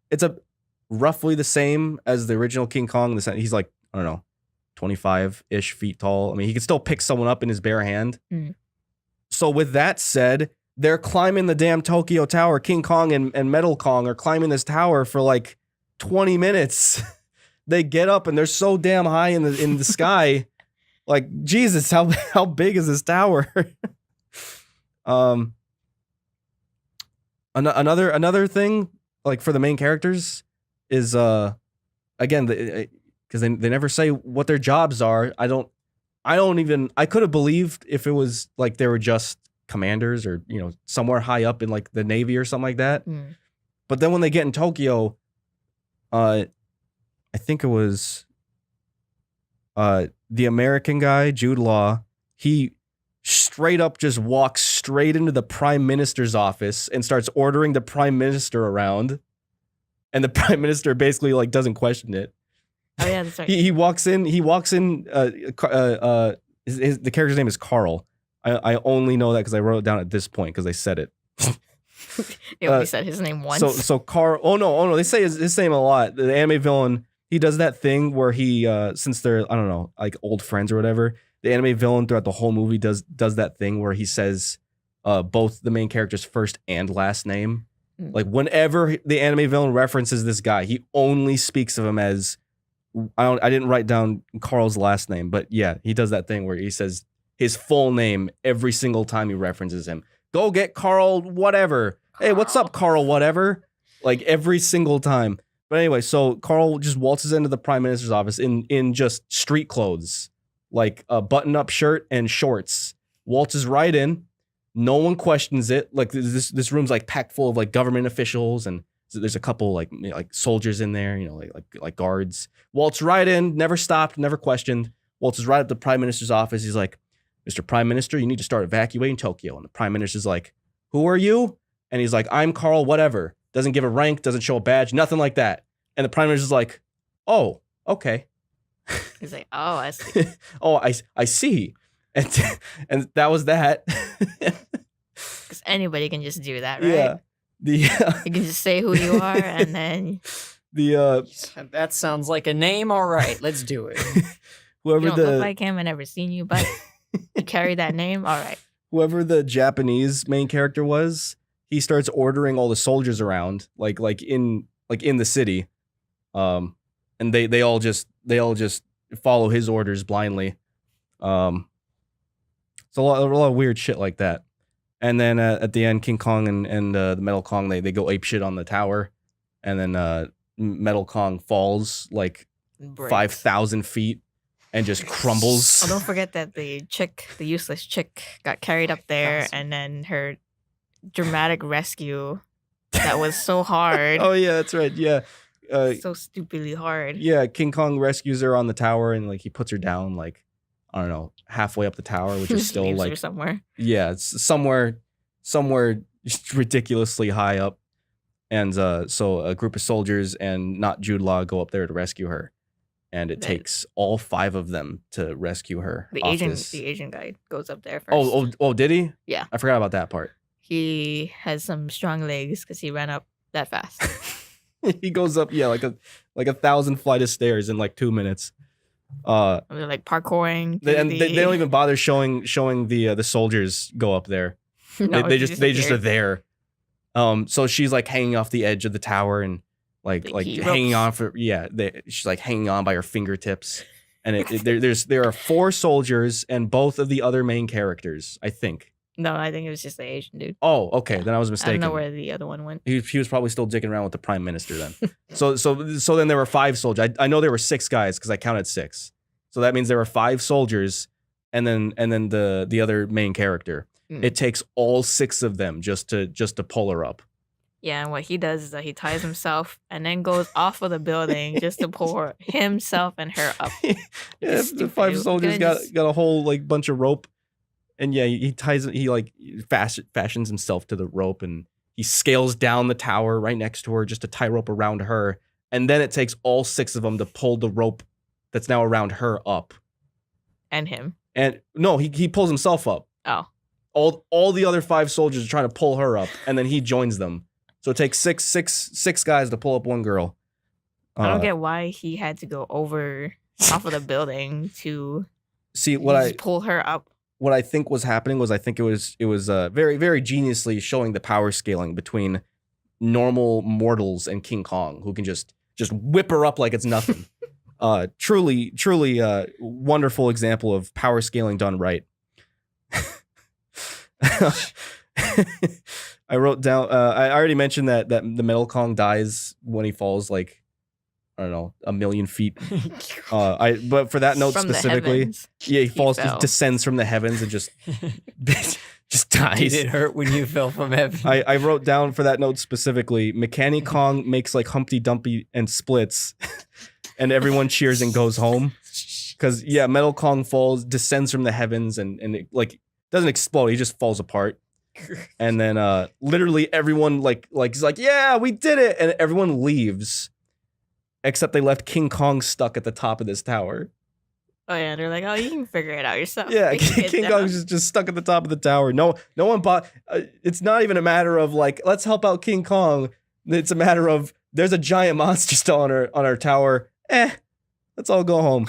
It's roughly the same as the original King Kong. He's like, I don't know, 25-ish feet tall. I mean, he can still pick someone up in his bare hand. Mm. So with that said, they're climbing the damn Tokyo Tower. King Kong and Metal Kong are climbing this tower for like 20 minutes. They get up and they're so damn high in the sky. Like, Jesus, how big is this tower? Another thing, like for the main characters, is again, because they never say what their jobs are. I could have believed if it was like they were just commanders or somewhere high up in like the Navy or something like that. Mm. But then when they get in Tokyo, I think it was the American guy, Jude Law, he straight up just walks straight into the prime minister's office and starts ordering the prime minister around. And the prime minister basically like doesn't question it. Oh yeah, that's right. He walks in. The character's name is Carl. I only know that because I wrote it down at this point because they said it. They only said his name once. So Carl. Oh no. They say his name a lot. The anime villain. He does that thing where he, since they're I don't know, like old friends or whatever. The anime villain throughout the whole movie does that thing where he says both the main character's first and last name. Mm. Like whenever the anime villain references this guy, he only speaks of him as. I didn't write down Carl's last name, but yeah, he does that thing where he says his full name every single time he references him. Go get Carl whatever. Hey, what's up, Carl whatever? Like every single time. But anyway, so Carl just waltzes into the prime minister's office in just street clothes, like a button-up shirt and shorts. Waltzes right in. No one questions it. Like this room's like packed full of like government officials, and there's a couple like soldiers in there, like guards. Waltz right in, never stopped, never questioned. Waltzes right up the prime minister's office. He's like, Mr. Prime Minister, you need to start evacuating Tokyo. And the prime minister's like, who are you? And he's like, I'm Carl whatever. Doesn't give a rank, doesn't show a badge, nothing like that. And the prime minister's like, oh, okay. He's like, oh, I see. Oh, I see. And that was that. Because anybody can just do that, right? Yeah. You can just say who you are, and then That sounds like a name. All right, let's do it. whoever you don't look like him. I never seen you, but you carry that name. All right. Whoever the Japanese main character was, he starts ordering all the soldiers around, like in the city, and they all just follow his orders blindly. It's a lot of weird shit like that. And then at the end, King Kong and the Metal Kong, they go apeshit on the tower. And then Metal Kong falls like Breaks. 5,000 feet and just crumbles. Oh, don't forget that the useless chick, got carried up there, and then her dramatic rescue that was so hard. Oh, yeah, that's right. Yeah. So stupidly hard. Yeah, King Kong rescues her on the tower and like he puts her down like, I don't know, halfway up the tower, which is Just still leaves her like somewhere. yeah, it's somewhere ridiculously high up. And so a group of soldiers and not Jude Law go up there to rescue her. And it takes all 5 of them to rescue her. The Asian guy goes up there first. Oh, did he? Yeah. I forgot about that part. He has some strong legs because he ran up that fast. He goes up, like a 1,000 flight of stairs in like 2 minutes. They're like parkouring. They don't even bother showing the soldiers go up there. No, they just are there. So she's like hanging off the edge of the tower and like hanging on for she's like hanging on by her fingertips. And there are 4 soldiers and both of the other main characters, I think. No, I think it was just the Asian dude. Oh, okay. Then I was mistaken. I don't know where the other one went. He was probably still dicking around with the prime minister then. so then there were 5 soldiers. I know there were 6 guys because I counted 6. So that means there were 5 soldiers and then the other main character. It takes all 6 of them just to pull her up. Yeah, and what he does is that he ties himself and then goes off of the building just to pull himself and her up. Yeah, the 5 soldiers got a whole like bunch of rope, and he fashions himself to the rope, and he scales down the tower right next to her just to tie rope around her, and then it takes all 6 of them to pull the rope that's now around her up. And him. And no, he pulls himself up. Oh. All the other 5 soldiers are trying to pull her up, and then he joins them. So it takes six guys to pull up one girl. I don't get why he had to go off of the building to pull her up. What I think was happening was it was very, very geniusly showing the power scaling between normal mortals and King Kong, who can just whip her up like it's nothing. Truly wonderful example of power scaling done right. I wrote down. I already mentioned that the Metal Kong dies when he falls like, I don't know, 1 million feet. But for that note From specifically, he descends from the heavens and just dies. Did it hurt when you fell from heaven? I wrote down for that note specifically, Mechanic Kong makes like Humpty Dumpty and splits, and everyone cheers and goes home. Because Metal Kong descends from the heavens and it like doesn't explode. He just falls apart. And then literally everyone is like, yeah, we did it, and everyone leaves except they left King Kong stuck at the top of this tower. Oh yeah, they're like, oh, you can figure it out yourself. Yeah, King Kong's just stuck at the top of the tower. No one bought. It's not even a matter of like, let's help out King Kong. It's a matter of there's a giant monster still on our tower. Let's all go home.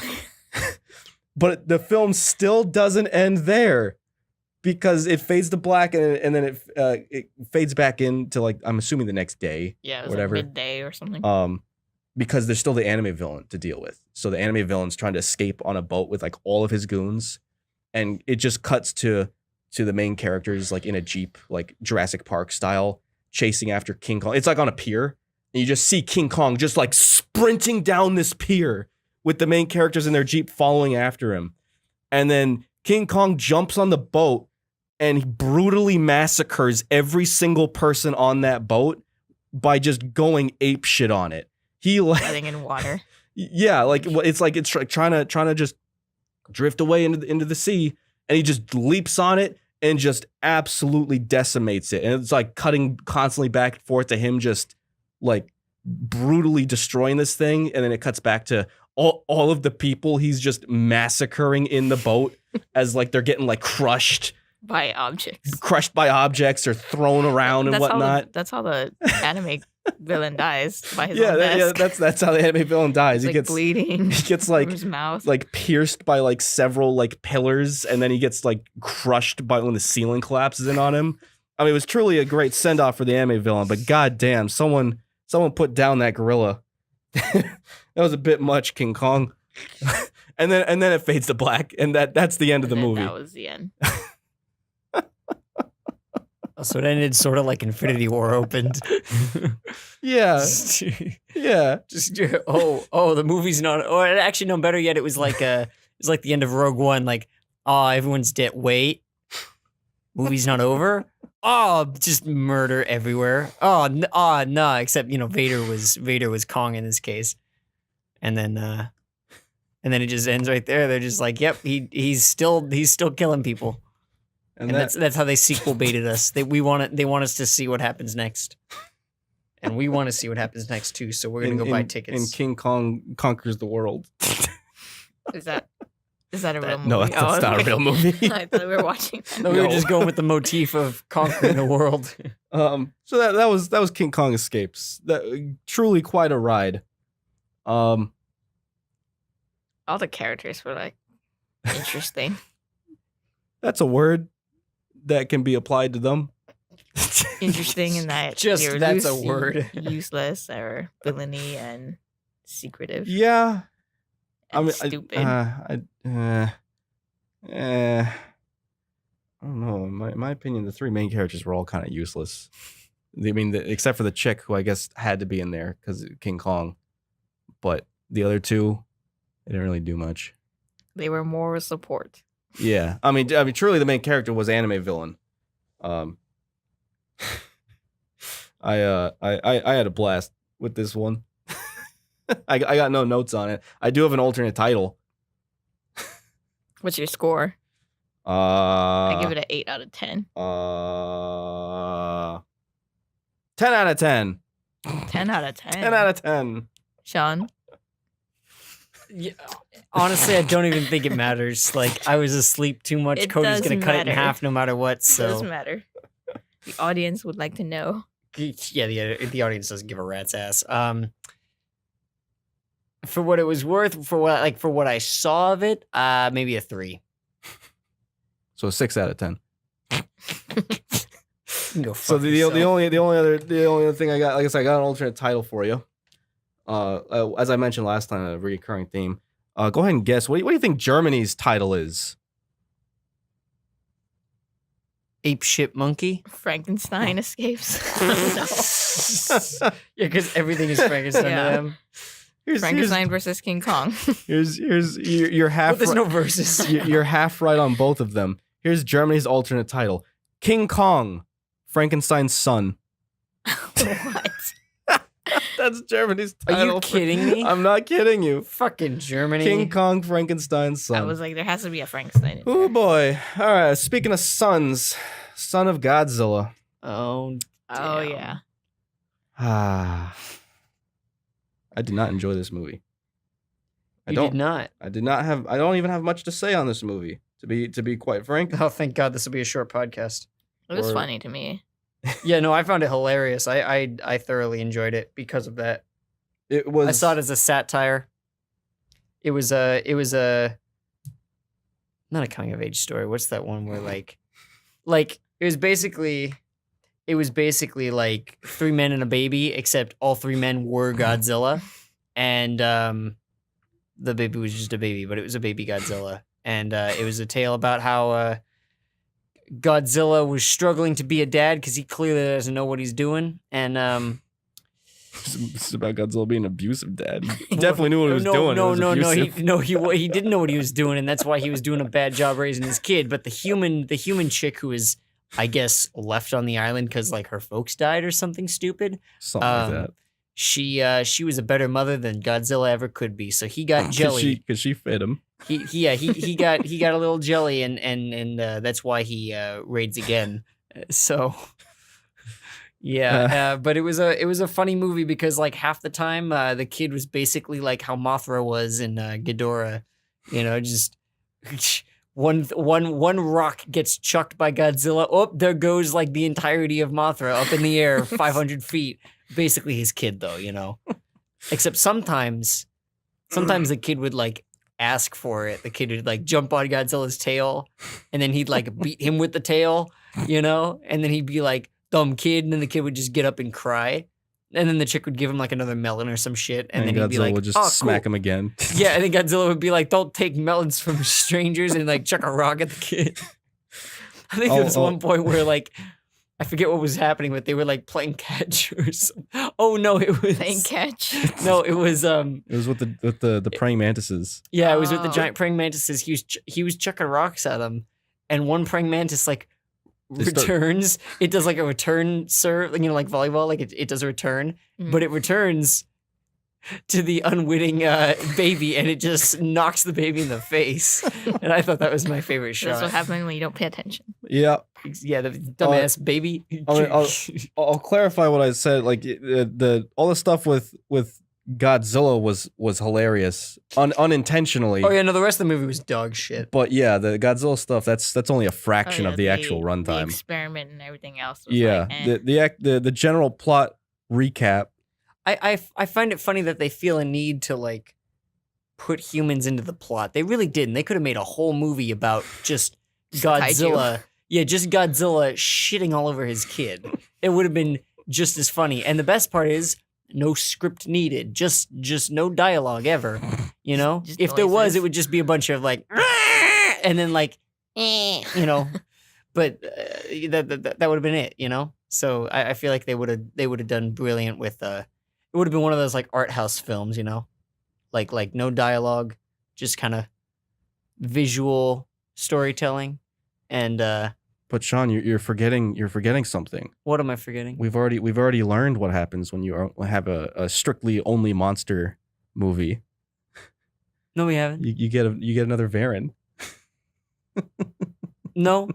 But the film still doesn't end there. Because it fades to black and then it fades back into like, I'm assuming the next day. Yeah, it was whatever. like midday or something. Because there's still the anime villain to deal with. So the anime villain's trying to escape on a boat with like all of his goons, and it just cuts to the main characters like in a Jeep, like Jurassic Park style, chasing after King Kong. It's like on a pier, and you just see King Kong just like sprinting down this pier with the main characters in their Jeep following after him, and then King Kong jumps on the boat and he brutally massacres every single person on that boat by just going ape shit on it. He like letting in water. Yeah, like it's trying to just drift away into the sea, and he just leaps on it and just absolutely decimates it. And it's like cutting constantly back and forth to him just like brutally destroying this thing, and then it cuts back to all of the people he's just massacring in the boat as like they're getting like crushed by objects or thrown around and whatnot. That's how the anime villain dies, by his own desk. Yeah, that's how the anime villain dies. He gets bleeding. He gets like from his mouth, like pierced by like several like pillars, and then he gets like crushed by when the ceiling collapses in on him. I mean, it was truly a great send off for the anime villain, but goddamn, someone put down that gorilla. That was a bit much, King Kong. and then it fades to black, and that's the end of the movie. That was the end. So it ended sort of like Infinity War opened. Yeah. Yeah. Just the movie's not. Or actually, no. Better yet, it was like the end of Rogue One. Like, everyone's dead. Wait, movie's not over. Just murder everywhere. No. Except Vader was Kong in this case, and then it just ends right there. They're just like, yep, he's still killing people. And that's how they sequel baited us. They want us to see what happens next. and we want to see what happens next too. So we're gonna go buy tickets. And King Kong conquers the world. Is that a real movie? No, that's not a real movie. I thought we were watching that. No, we were just going with the motif of conquering the world. So that was King Kong Escapes. That truly quite a ride. All the characters were like interesting. That's a word that can be applied to them. Interesting in that Just that's a word. Useless or villainy and secretive. Yeah. And stupid. I don't know. In my opinion, the three main characters were all kind of useless. I mean, except for the chick, who I guess had to be in there because King Kong. But the other two, they didn't really do much. They were more support. Yeah, I mean, truly, the main character was anime villain. I had a blast with this one. I got no notes on it. I do have an alternate title. What's your score? I give it an 8 out of 10. 10 out of 10. 10 out of 10. 10 out of 10. Sean? Yeah, honestly, I don't even think it matters. Like, I was asleep too much. It Cody's does gonna cut it in matter. half no matter what. It So doesn't matter. The audience would like to know. yeah, the audience doesn't give a rat's ass. For what it was worth, for what I saw of it, maybe a 3. So 6 out of 10. You can go So fuck the yourself. only other thing I got, like I said, I got an alternate title for you. As I mentioned last time, a recurring theme. Go ahead and guess. What do you think Germany's title is? Ape shit monkey. Frankenstein escapes. Yeah, because everything is Frankenstein Yeah. to them. Frankenstein versus King Kong. Here's you're half. But there's no verses. You're half right on both of them. Here's Germany's alternate title: King Kong, Frankenstein's son. What? That's Germany's Are title. you kidding me? I'm not kidding you. Fucking Germany. King Kong, Frankenstein's son. I was like, there has to be a Frankenstein in Oh there. boy! All right. Speaking of sons, Son of Godzilla. Oh, Oh, damn. yeah. I did not enjoy this movie. You did not. I did not have. I don't even have much to say on this movie. To be quite frank. Oh, thank God, this will be a short podcast. It was Or- funny to me. Yeah, no, I found it hilarious. I thoroughly enjoyed it because of that. It was. I saw it as a satire. It was a not a coming of age story. What's that one where like it was basically like 3 men and a baby, except all 3 men were Godzilla, and the baby was just a baby, but it was a baby Godzilla, and it was a tale about how Godzilla was struggling to be a dad because he clearly doesn't know what he's doing, and It's about Godzilla being an abusive dad. He definitely knew what he was doing. It was abusive. He didn't know what he was doing, and that's why he was doing a bad job raising his kid. But the human chick who was, I guess, left on the island because like her folks died or something stupid. Something like that. She was a better mother than Godzilla ever could be. So he got jelly. Because she fed him. He got a little jelly, and that's why he raids again. So. Yeah, but it was a funny movie because like half the time the kid was basically like how Mothra was in Ghidorah, you know, just one rock gets chucked by Godzilla. Oh, there goes like the entirety of Mothra up in the air, 500 feet. Basically his kid though, you know. Except sometimes the kid would like ask for it. The kid would like jump on Godzilla's tail, and then he'd like beat him with the tail, you know, and then he'd be like, dumb kid, and then the kid would just get up and cry, and then the chick would give him like another melon or some shit, and then Godzilla he'd be like, would just "Oh, smack cool." him again. Yeah, and then Godzilla would be like, "Don't take melons from strangers," and like chuck a rock at the kid. I think there was one point where like I forget what was happening, but they were like playing catch or something. Oh no, it was Playing catch. No, it was It was with the praying mantises. yeah, it was with the Oh. giant praying mantises. He was chucking rocks at them, and one praying mantis like returns. It does like a return serve, you know, like volleyball, like it does a return, but it returns to the unwitting baby, and it just knocks the baby in the face. And I thought that was my favorite shot. That's what happens when you don't pay attention. Yeah. Yeah, the dumbass baby. I'll clarify what I said. Like all the stuff with Godzilla was hilarious, unintentionally. Oh yeah, no, the rest of the movie was dog shit. But yeah, the Godzilla stuff that's only a fraction of the actual The runtime. experiment and everything else. Was Yeah, like, the general plot recap. I find it funny that they feel a need to like put humans into the plot. They really didn't. They could have made a whole movie about just Godzilla. Kaiju. Yeah, just Godzilla shitting all over his kid. It would have been just as funny. And the best part is no script needed. Just no dialogue ever. You know? Just if there was, noises. it would just be a bunch of like and then like you know. But that would have been it, you know? So I feel like they would have done brilliant with it would have been one of those like art house films, you know? Like no dialogue, just kind of visual storytelling. And But Sean, you're forgetting something. what am I forgetting? We've already learned what happens when you have a strictly only monster movie. No, we haven't. You get another Varen. No.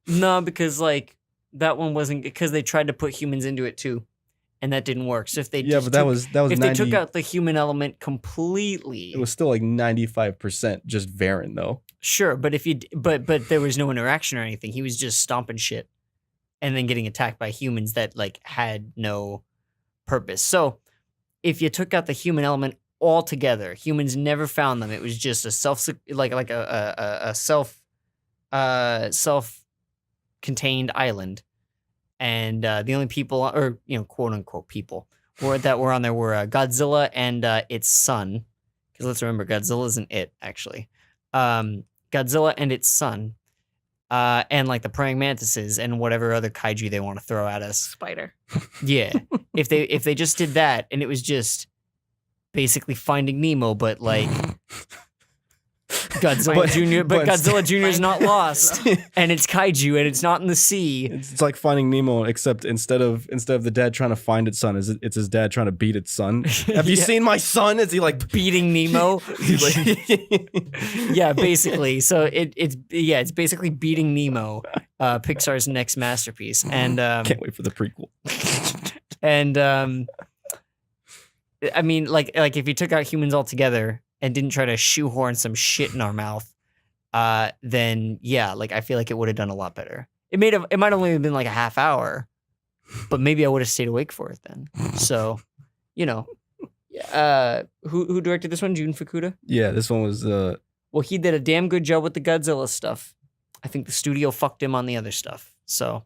No, because like that one wasn't because they tried to put humans into it too, and that didn't work. So if they Yeah, but that was if 90, they took out the human element completely, it was still like 95% just Varen though. sure. But if you but there was no interaction or anything. He was just stomping shit, and then getting attacked by humans that like had no purpose. So if you took out the human element altogether, humans never found them. It was just a self-contained island, and the only people, or quote unquote people, that were on there were Godzilla and its son. Because let's remember, Godzilla isn't it actually. Godzilla and its son, and like the praying mantises and whatever other kaiju they want to throw at us. Spider. Yeah, if they just did that, and it was just basically Finding Nemo, but like Godzilla Jr. But Godzilla Jr. is not lost, and it's kaiju, and it's not in the sea. It's like Finding Nemo, except instead of the dad trying to find its son, it's his dad trying to beat its son. Have you Yeah. seen my son? Is he like Beating Nemo? Yeah, basically. So it's basically Beating Nemo, Pixar's next masterpiece, and Can't wait for the prequel. and I mean, like if you took out humans altogether and didn't try to shoehorn some shit in our mouth, then yeah, like I feel like it would have done a lot better. It might have only been like a half hour, but maybe I would have stayed awake for it then. So, who directed this one? Jun Fukuda? Yeah, this one was Well, he did a damn good job with the Godzilla stuff. I think the studio fucked him on the other stuff. So, 'cause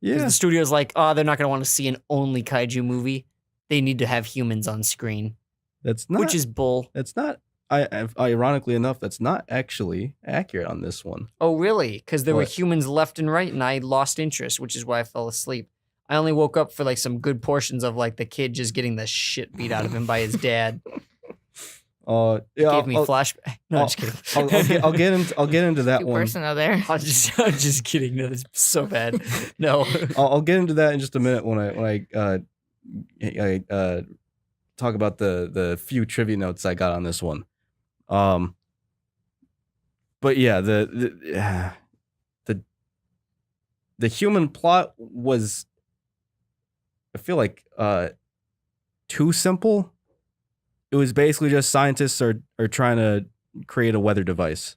yeah. the studio's like, oh, they're not going to want to see an only kaiju movie. They need to have humans on screen, That's not which is bull. That's not. Ironically enough, that's not actually accurate on this one. Oh, really? Because there were What? humans left and right, and I lost interest, which is why I fell asleep. I only woke up for like some good portions of like the kid just getting the shit beat out of him by his dad. Yeah, Gave me flashback. No, I'm just kidding. I'll get into that Two one. person out there. I'm just kidding. No, that's so bad. No. I'll get into that in just a minute when I talk about the few trivia notes I got on this one. But yeah, the human plot was, I feel like, too simple. It was basically just scientists are trying to create a weather device.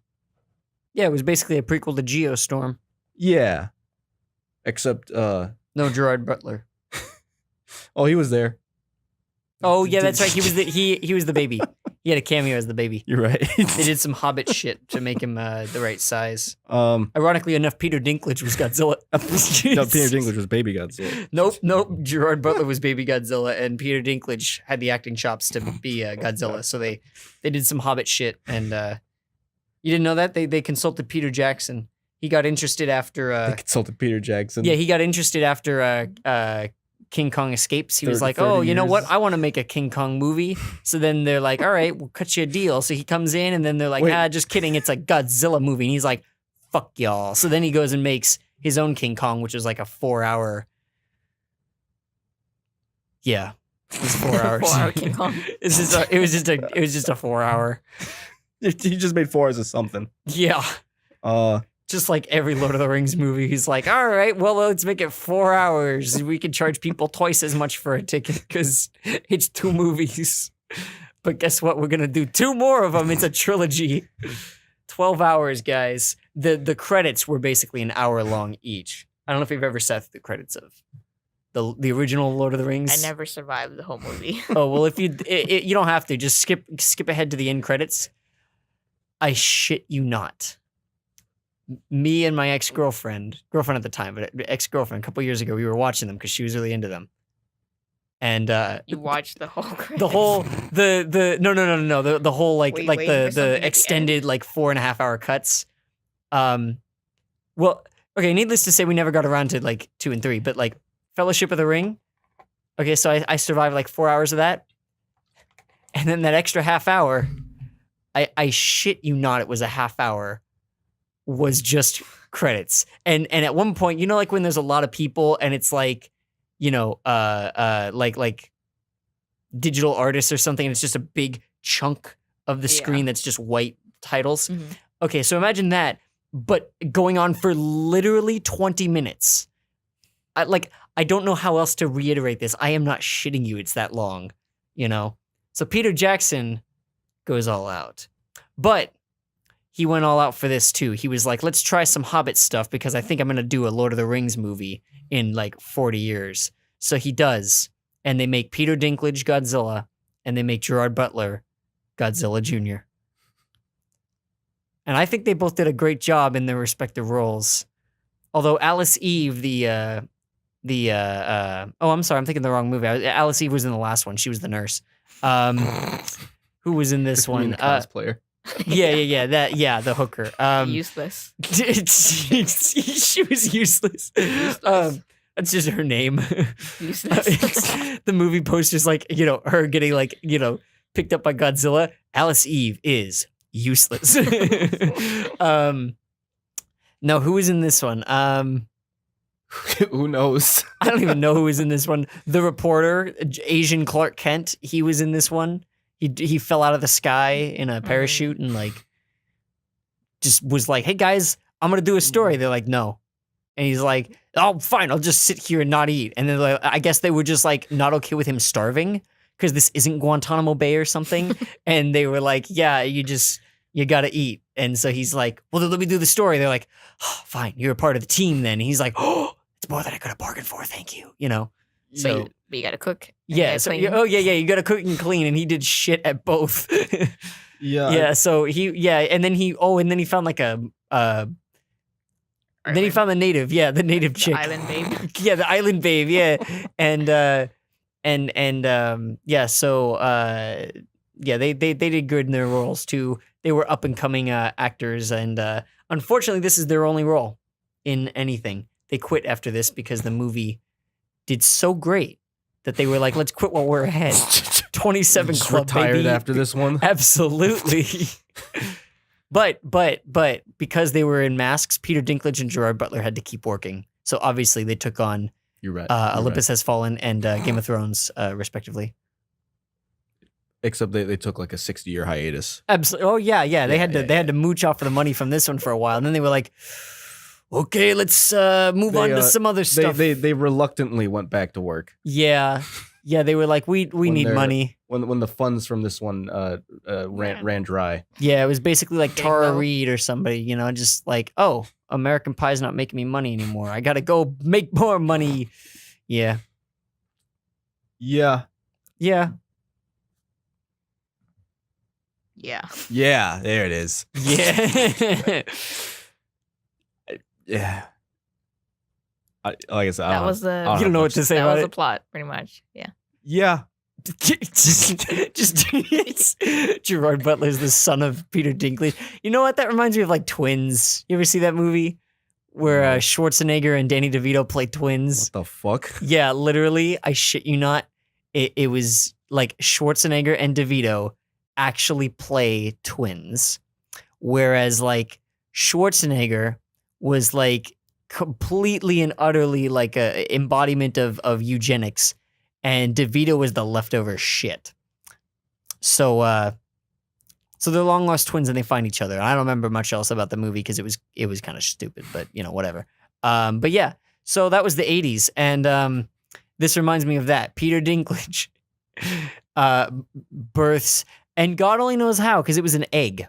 Yeah, it was basically a prequel to Geostorm. Yeah, except No Gerard Butler. oh, he was there. Oh yeah, that's right. He was the baby. He had a cameo as the baby. You're right. They did some Hobbit shit to make him the right size. No, Ironically enough, Peter Dinklage was Godzilla. Peter Dinklage was Baby Godzilla. Nope. Gerard Butler was Baby Godzilla, and Peter Dinklage had the acting chops to be Godzilla. So they did some Hobbit shit, and you didn't know that they consulted Peter Jackson. He got interested after. They consulted Peter Jackson. Yeah, he got interested after King Kong Escapes. He was like, 30 oh, you know years. what? I want to make a King Kong movie. So then they're like, all right, we'll cut you a deal. So he comes in, and then they're like, Wait. just kidding. It's a Godzilla movie. And he's like, fuck y'all. So then he goes and makes his own King Kong, which is like a 4-hour. Yeah. It was 4 hours. 4 hour King Kong. It was just a 4 hour. He just made 4 hours of something. Yeah. Just like every Lord of the Rings movie, he's like, all right, well, let's make it 4 hours. We can charge people twice as much for a ticket because it's 2 movies. But guess what? We're going to do 2 more of them. It's a trilogy. 12 hours, guys. The credits were basically an hour long each. I don't know if you've ever sat through the credits of the original Lord of the Rings. I never survived the whole movie. Oh, well, if you don't have to. Just skip ahead to the end credits. I shit you not. Me and my girlfriend at the time, but ex-girlfriend, a couple years ago, we were watching them because she was really into them. And you watched the whole credits. the whole the whole like Wait, like waiting for the something at the extended like 4.5 hour cuts. Well, okay, needless to say, we never got around to like 2 and 3, but like Fellowship of the Ring. Okay, so I survived like 4 hours of that. And then that extra half hour, I shit you not, it was a half hour, was just credits. And at one point, you know, like when there's a lot of people and it's like, you know, like digital artists or something, and it's just a big chunk of the screen that's just white titles. Mhm. Okay, so imagine that, but going on for literally 20 minutes. I don't know how else to reiterate this. I am not shitting you. It's that long, you know? So Peter Jackson goes all out. But he went all out for this too. He was like, let's try some Hobbit stuff because I think I'm going to do a Lord of the Rings movie in like 40 years. So he does. And they make Peter Dinklage Godzilla and they make Gerard Butler Godzilla Jr. And I think they both did a great job in their respective roles. Although Alice Eve, I'm sorry, I'm thinking the wrong movie. Alice Eve was in the last one. She was the nurse. Who was in this one? The cosplayer. Yeah, the hooker. Useless. She was useless. That's just her name. Useless. The movie poster's like, you know, her getting like, you know, picked up by Godzilla. Alice Eve is useless. No, who was in this one? Who knows? I don't even know who was in this one. The reporter, Asian Clark Kent, he was in this one. He fell out of the sky in a parachute and like just was like, "Hey guys, I'm gonna do a story." They're like, "No," and he's like, "Oh, fine, I'll just sit here and not eat." And then like, I guess they were just like not okay with him starving because this isn't Guantanamo Bay or something. And they were like, "Yeah, you gotta eat." And so he's like, "Well, then let me do the story." They're like, "Oh, fine, you're a part of the team then." And he's like, "Oh, it's more than I could have bargained for. Thank you." You know. So but you gotta cook. and yeah. gotta So clean. you gotta cook and clean, and he did shit at both. Yeah. Yeah. So and then he found like then he found the native. Yeah, the native chick. Island babe. Yeah, the island babe. Yeah, yeah. So they did good in their roles too. They were up and coming actors, and unfortunately, this is their only role in anything. They quit after this because the movie did so great that they were like, "Let's quit while we're ahead." 27 Just Club, retired baby. after this one. Absolutely. But because they were in masks, Peter Dinklage and Gerard Butler had to keep working. So obviously they took on You're right. Olympus Has Fallen and Game of Thrones, respectively. Except they took like a 60-year hiatus. Absolutely. Oh yeah. They had Yeah, to mooch off for the money from this one for a while, and then they were like, "Okay, let's move on to some other stuff." They reluctantly went back to work. Yeah. They were like, "We need money." When the funds from this one ran dry. Yeah, it was basically like Big Tara low. Reid or somebody, you know, just like, "Oh, American Pie's not making me money anymore. I gotta go make more money." Yeah. Yeah. Yeah. Yeah. Yeah. There it is. Yeah. Yeah. Like I said, That was the. You don't know what to say that about was it. the plot, pretty much. Yeah. Yeah. just Gerard Butler's the son of Peter Dinklage. You know what? That reminds me of like Twins. You ever see that movie where No. Schwarzenegger and Danny DeVito play twins? What the fuck? Yeah, literally. I shit you not. It was like Schwarzenegger and DeVito actually play twins, whereas like Schwarzenegger was like completely and utterly like a embodiment of eugenics. and DeVito was the leftover shit. So they're long lost twins and they find each other. I don't remember much else about the movie because it was kind of stupid, but whatever. But yeah, so that was the 80s, and this reminds me of that. Peter Dinklage births, and God only knows how because it was an egg.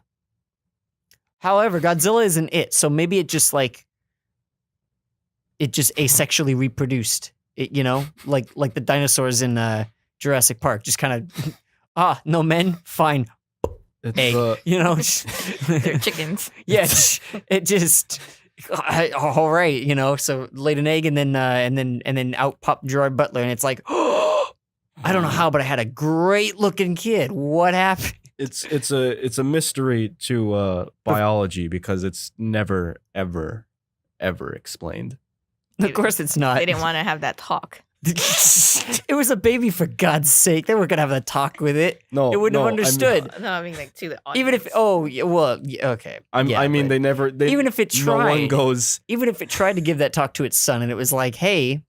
However, Godzilla isn't it, so maybe it just asexually reproduced. It, like the dinosaurs in Jurassic Park, just kind of no men, fine. It's, Egg, They're chickens. Yeah, it just all right, So laid an egg and then out popped Gerard Butler, and it's like, I don't know how, but I had a great looking kid. What happened? It's a mystery to biology because it's never ever explained. Of course, it's not. They didn't want to have that talk. It was a baby, for God's sake. They weren't gonna have a talk with it. No, it wouldn't have understood. I mean like to the audience. Even if, okay. I mean, they never. Even if it tried, no one goes. Even if it tried to give that talk to its son, and it was like, hey,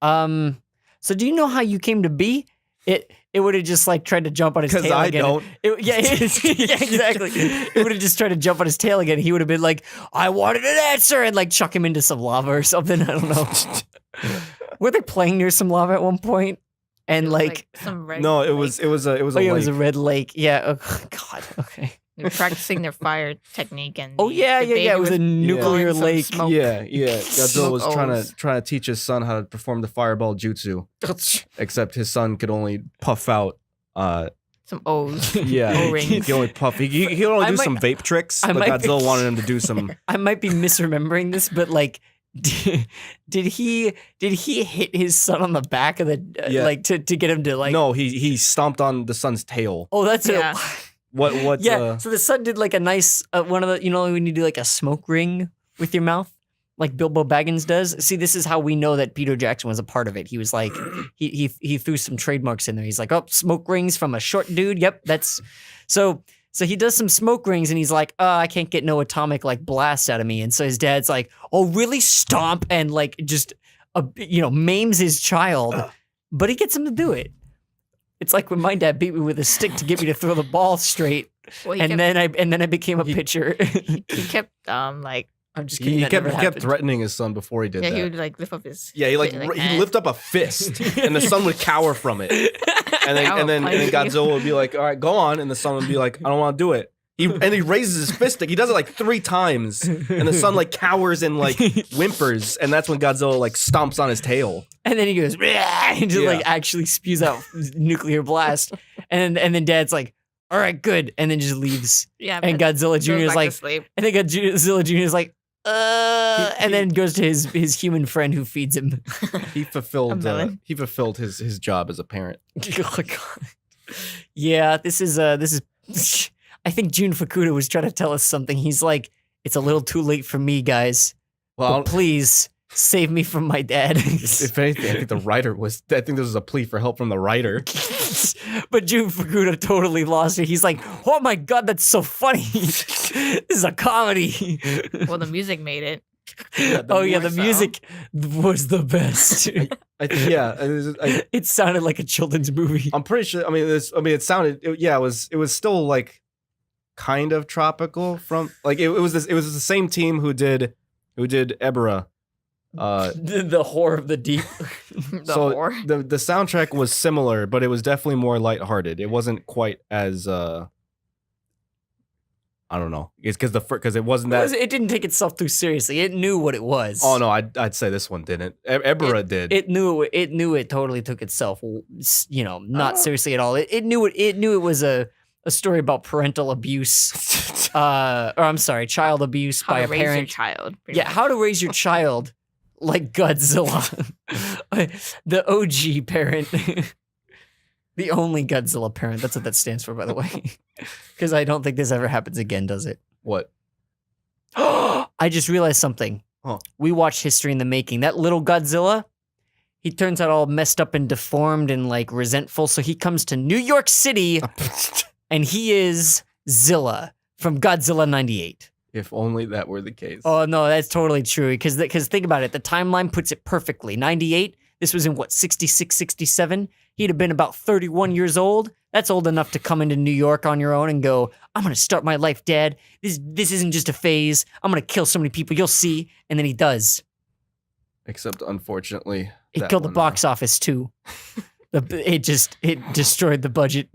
so do you know how you came to be? It would have just like tried to jump on his tail again. Because I don't. Yeah, exactly. It would have just tried to jump on his tail again. He would have been like, I wanted an answer, and like chuck him into some lava or something. I don't know. Were they playing near some lava at one point? And like some red No, it lake. was a it was a red lake. Yeah. Oh, God. Okay. They were practicing their fire technique and Oh yeah. It was a nuclear blowing some lake. smoke. Yeah. Godzilla was Smoke trying to teach his son how to perform the fireball jutsu, except his son could only puff out. Some O's. Yeah, O-rings. he could only puff. He could only do some vape tricks, but Godzilla wanted him to do some. I might be misremembering this, but like, did he hit his son on the back of the like to get him to like? No, he stomped on the son's tail. Oh, that's Yeah. it. What? Yeah. So the son did like a nice one of the when you do like a smoke ring with your mouth, like Bilbo Baggins does. See, this is how we know that Peter Jackson was a part of it. He was like, he threw some trademarks in there. He's like, oh, smoke rings from a short dude. Yep, that's so. So he does some smoke rings and he's like, I can't get no atomic like blast out of me. And so his dad's like, oh, really? Stomp and like just, maims his child, but he gets him to do it. It's like when my dad beat me with a stick to get me to throw the ball straight, Well, then I became a pitcher. he kept like I'm just kidding. He that kept never he kept happened. threatening his son before he did that. he would like lift up his Yeah, he he'd lift up a fist, and the son would cower from it, and then Godzilla would be like, "All right, go on," and the son would be like, "I don't want to do it." He raises his fist stick. He does it like 3 times, and the son like cowers and like whimpers, and that's when Godzilla like stomps on his tail. And then he goes, and just like actually spews out nuclear blast, and then Dad's like, "All right, good," and then just leaves. Yeah, And but Godzilla Jr. goes is back like, to sleep. I think Godzilla Jr. is like, and then goes to his human friend who feeds him. He fulfilled A melon. his job as a parent. Oh, God. Yeah, this is. I think Jun Fukuda was trying to tell us something. He's like, it's a little too late for me, guys. Well, But please save me from my dad. if anything, I think the writer was. I think this was a plea for help from the writer. But Jun Fukuda totally lost it. He's like, oh my God, that's so funny. This is a comedy. Well, the music made it. The music was the best. It It sounded like a children's movie. I'm pretty sure. I mean, it sounded. It was still like kind of tropical. From like it was the same team who did Ebra. The horror of the deep. Horror. the soundtrack was similar, but it was definitely more lighthearted. It wasn't quite as I don't know. It's because it wasn't that. It didn't take itself too seriously. It knew what it was. Oh no, I'd say this one didn't. Ebra did. It knew it totally took itself, not seriously at all. It knew it was a story about parental abuse, or I'm sorry, child abuse How by to a raise your parent. child. pretty Yeah, much. how to raise your child like Godzilla, the OG parent, the only Godzilla parent. That's what that stands for, by the way, because I don't think this ever happens again, does it? What? I just realized something. Huh. We watched History in the Making. That little Godzilla, he turns out all messed up and deformed and like resentful. So he comes to New York City and he is Zilla from Godzilla 98. If only that were the case. Oh no, that's totally true. Because think about it. The timeline puts it perfectly. 98, This was in what, 66, 67? He'd have been about 31 years old. That's old enough to come into New York on your own and go, I'm going to start my life, Dad. This isn't just a phase. I'm going to kill so many people. You'll see. And then he does. Except, unfortunately, It killed the box office, too. It destroyed the budget.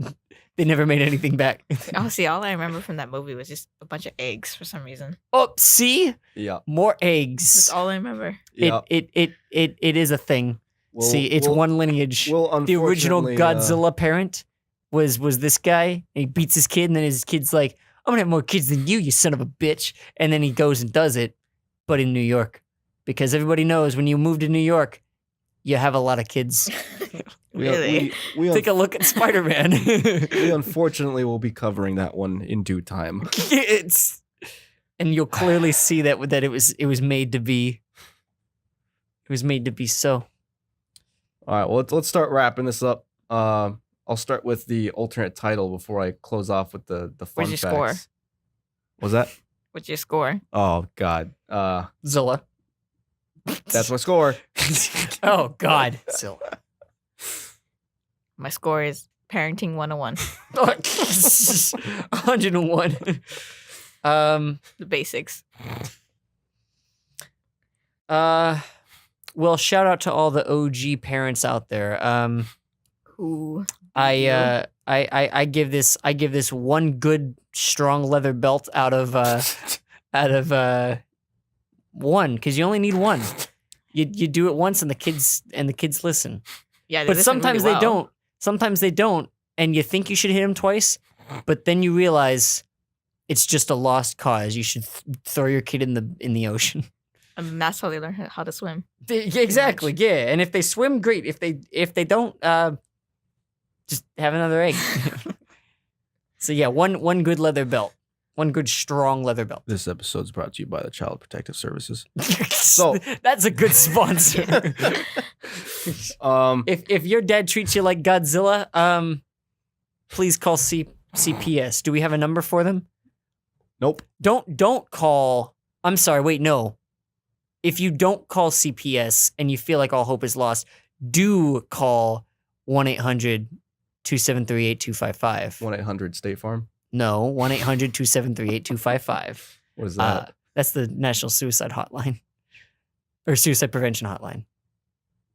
They never made anything back. Oh, see, all I remember from that movie was just a bunch of eggs for some reason. Oh, see? Yeah. More eggs. That's all I remember. Yeah. It is a thing. See, it's one lineage. The original unfortunately, Godzilla parent was this guy. And he beats his kid, and then his kid's like, I'm gonna have more kids than you son of a bitch. And then he goes and does it, but in New York. Because everybody knows when you move to New York, you have a lot of kids. Really? We Take a look at Spider-Man. we unfortunately will be covering that one in due time. And you'll clearly see that it was made to be. It was made to be so. All right, well, let's start wrapping this up. I'll start with the alternate title before I close off with the fun Where's your facts. score? Was that? What's your score? Oh God, Zilla. that's my score. Oh God. Zilla. My score is Parenting 101. 101. The basics. Well, shout out to all the OG parents out there. Ooh. I give this one good strong leather belt out of one, because you only need one. You do it once and the kids listen. Yeah, they But listen sometimes really they well. don't. Sometimes they don't, and you think you should hit them twice, but then you realize it's just a lost cause. You should throw your kid in the ocean. And that's how they learn how to swim. Exactly, yeah. And if they swim, great. If they don't, just have another egg. So yeah, one good leather belt, one good strong leather belt. This episode's brought to you by the Child Protective Services. So that's a good sponsor. If your dad treats you like Godzilla, please call CPS. Do we have a number for them? Nope. Don't call. I'm sorry. Wait, no. If you don't call CPS and you feel like all hope is lost, do call 1-800-273-8255. 1-800 State Farm. No, 1-800-273-8255. What is that? That's the National Suicide Hotline or Suicide Prevention Hotline.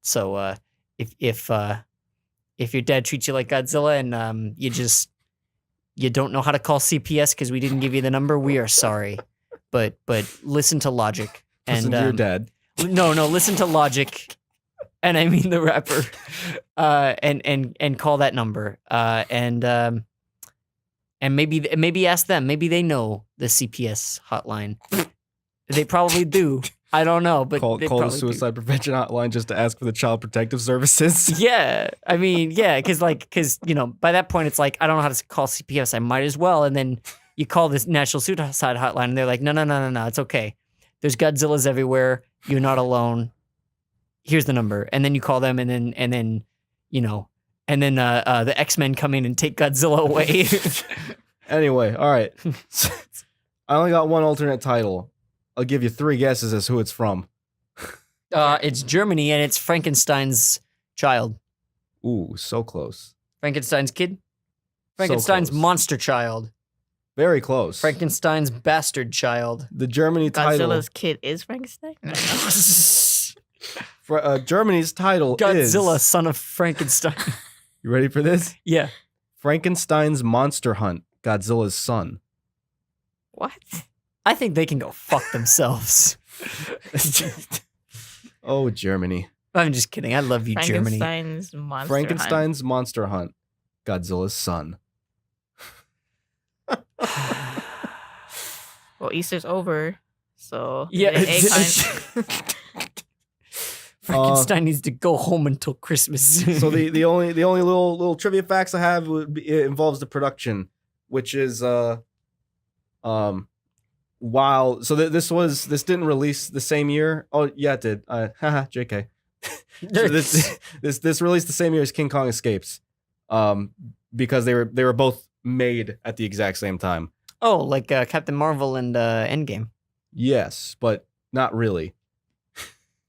So if your dad treats you like Godzilla and you don't know how to call CPS because we didn't give you the number, we are sorry. But listen to logic. Listen to your dad. No, listen to logic. And I mean the rapper. And call that number. And maybe ask them. Maybe they know the CPS hotline. They probably do. I don't know, but Call they the probably Suicide Prevention Hotline just to ask for the Child Protective Services. do. Yeah, I mean, yeah, because by that point it's like I don't know how to call CPS. I might as well, and then you call this National Suicide Hotline, and they're like, no, it's okay. There's Godzillas everywhere. You're not alone. Here's the number, and then you call them, and then the X-Men come in and take Godzilla away. Anyway, all right. I only got one alternate title. I'll give you 3 guesses as who it's from. It's Germany, and it's Frankenstein's child. Ooh, so close. Frankenstein's kid. Frankenstein's close. monster child. Very close. Frankenstein's bastard child. The Germany title. Godzilla's kid is Frankenstein? Germany's title Godzilla, is... son of Frankenstein. You ready for this? Yeah. Frankenstein's Monster Hunt, Godzilla's son. What? I think they can go fuck themselves. Oh, Germany. I'm just kidding. I love you, Germany. Frankenstein's Monster Hunt, Godzilla's son. Well, Easter's over, so Yeah. egg hunt. Frankenstein needs to go home until Christmas. So the only little trivia facts I have would be, it involves the production, which is while so this didn't release the same year. Oh yeah, it did. Haha, JK. So this released the same year as King Kong Escapes, because they were both made at the exact same time. Oh, like Captain Marvel and Endgame. Yes, but not really.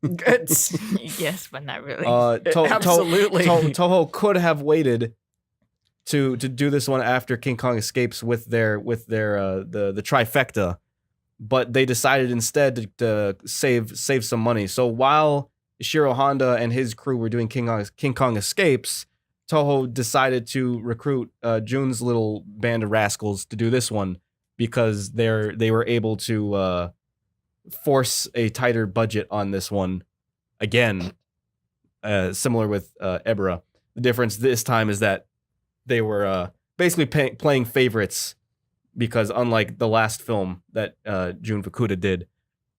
Yes, but not really. Absolutely. Toho could have waited to do this one after King Kong Escapes with their the trifecta, but they decided instead to save some money. So while Ishiro Honda and his crew were doing King Kong Escapes, Toho decided to recruit Jun's little band of rascals to do this one because they were able to force a tighter budget on this one again, similar with Ebra. The difference this time is that they were basically playing favorites because unlike the last film that Jun Fukuda did,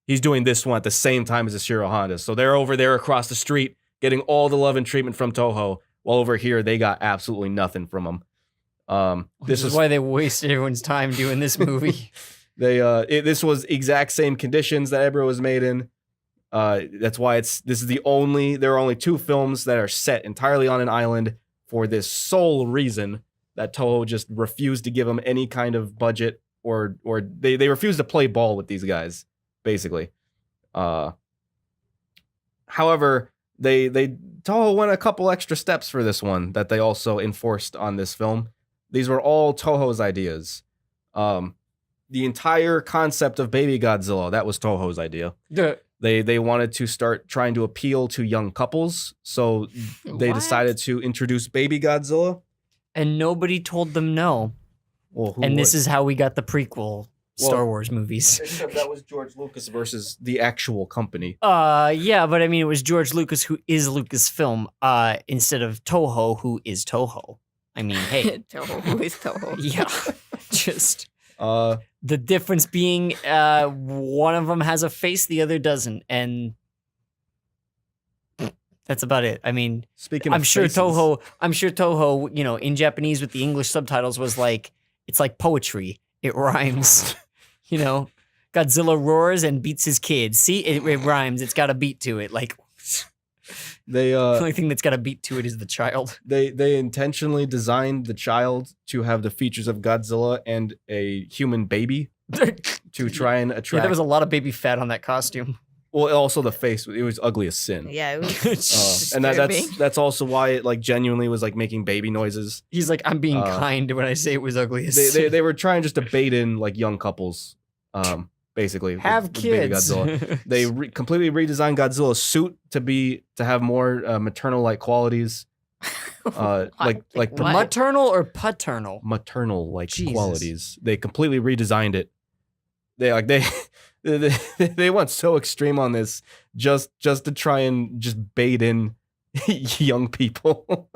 he's doing this one at the same time as Ishiro Honda. So they're over there across the street getting all the love and treatment from Toho, while over here they got absolutely nothing from them. This is why they wasted everyone's time doing this movie. This was exact same conditions that Ebra was made in. That's why there are only 2 films that are set entirely on an island for this sole reason that Toho just refused to give them any kind of budget or they refused to play ball with these guys, basically. However, Toho went a couple extra steps for this one that they also enforced on this film. These were all Toho's ideas. The entire concept of Baby Godzilla, that was Toho's idea. Yeah. They wanted to start trying to appeal to young couples, so they decided to introduce Baby Godzilla. And nobody told them no. Well, this is how we got the prequel Star Wars movies. Except that was George Lucas versus the actual company. Yeah, but I mean, it was George Lucas who is Lucasfilm, instead of Toho who is Toho. I mean, hey. Toho, who is Toho? Yeah, just... the difference being one of them has a face, the other doesn't, and that's about it. I mean, I'm sure Toho, you know, in Japanese with the English subtitles was like, it's like poetry. It rhymes. You know, Godzilla roars and beats his kids. See, it rhymes. It's got a beat to it. Like, the only thing that's got a beat to it is the child. They intentionally designed the child to have the features of Godzilla and a human baby to try and attract. Yeah, there was a lot of baby fat on that costume. Well, also the face, it was ugly as sin. Yeah, it was and that's also why it like genuinely was like making baby noises. He's like, I'm being kind when I say it was ugly as sin. They were trying just to bait in like young couples, basically. Have with kids. Baby Godzilla. They completely redesigned Godzilla's suit to have more maternal-like qualities. Like maternal or paternal? Maternal-like qualities. They completely redesigned it. They went so extreme on this just to try and just bait in young people.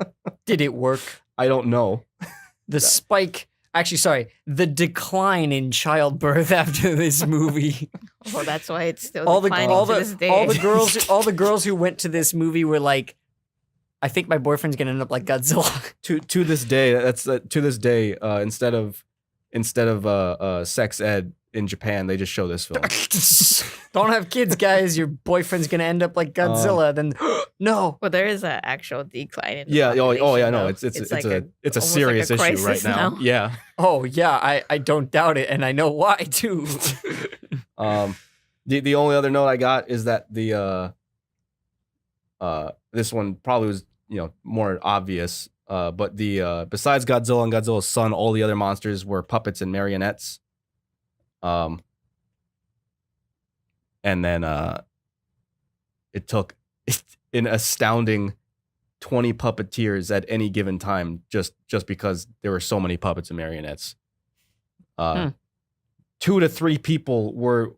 Did it work? I don't know. The decline in childbirth after this movie. Well, that's why it's still declining to this day. All the girls who went to this movie were like, I think my boyfriend's gonna end up like Godzilla. To this day, instead of sex ed in Japan, they just show this film. Don't have kids, guys. Your boyfriend's gonna end up like Godzilla. Then no. Well, there is an actual decline in the yeah. population, No. It's a serious issue right now. Yeah. Oh yeah. I don't doubt it, and I know why too. The only other note I got is that the this one probably was more obvious. But besides Godzilla and Godzilla's son, all the other monsters were puppets and marionettes. And then it took an astounding 20 puppeteers at any given time just because there were so many puppets and marionettes. 2 to 3 people were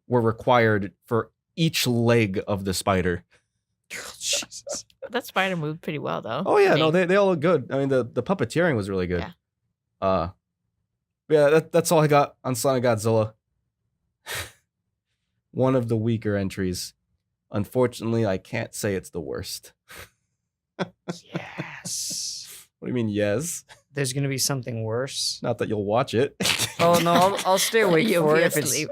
required for each leg of the spider. Jesus. That spider moved pretty well though. Oh yeah, no, they all look good. I mean, the puppeteering was really good. Yeah. That's all I got on Son of Godzilla. One of the weaker entries. Unfortunately, I can't say it's the worst. Yes. What do you mean, yes? There's gonna be something worse. Not that you'll watch it. Oh no, I'll stay awake for it. Asleep.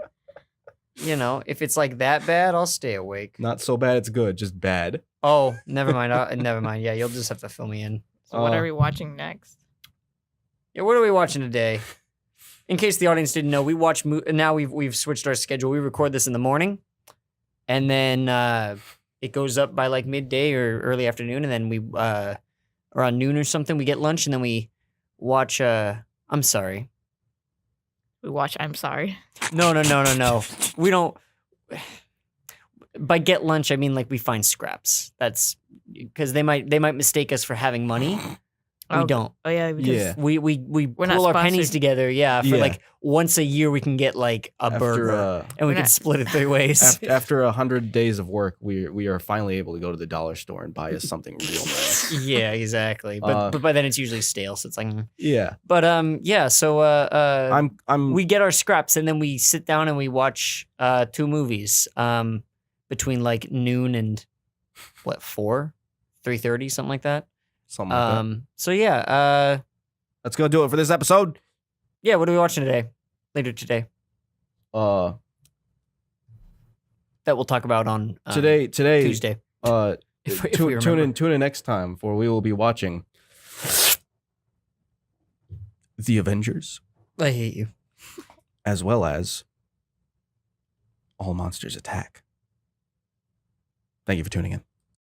If it's like that bad, I'll stay awake. Not so bad it's good, just bad. Oh, never mind. Never mind. Yeah, you'll just have to fill me in. So what are we watching next? Yeah, what are we watching today? In case the audience didn't know, we watch. Now we've switched our schedule. We record this in the morning, and then it goes up by like midday or early afternoon, and then we around noon or something we get lunch, and then we watch. I'm sorry. We watch I'm Sorry. No. We don't. By get lunch, I mean like we find scraps. That's because they might mistake us for having money. We Oh, don't. Oh yeah, because Yeah. We We're not pull our pennies sponsored. together. Yeah, for Yeah. like once a year we can get like a burger, and we We're can not- split it 3 ways. After 100 days of work, we are finally able to go to the dollar store and buy us something real nice. Yeah, exactly. But by then it's usually stale, so it's like. Yeah, But yeah. So I'm we get our scraps, and then we sit down and we watch 2 movies. Between like noon and 3:30, something like that. something like that. So yeah, That's gonna do it for this episode. yeah. What are we watching today? Later today, Uh, that we'll talk about on today, Tuesday. If we tune remember. in next time, for we will be watching The Avengers, I hate you. as well as All Monsters Attack. Thank you for tuning in.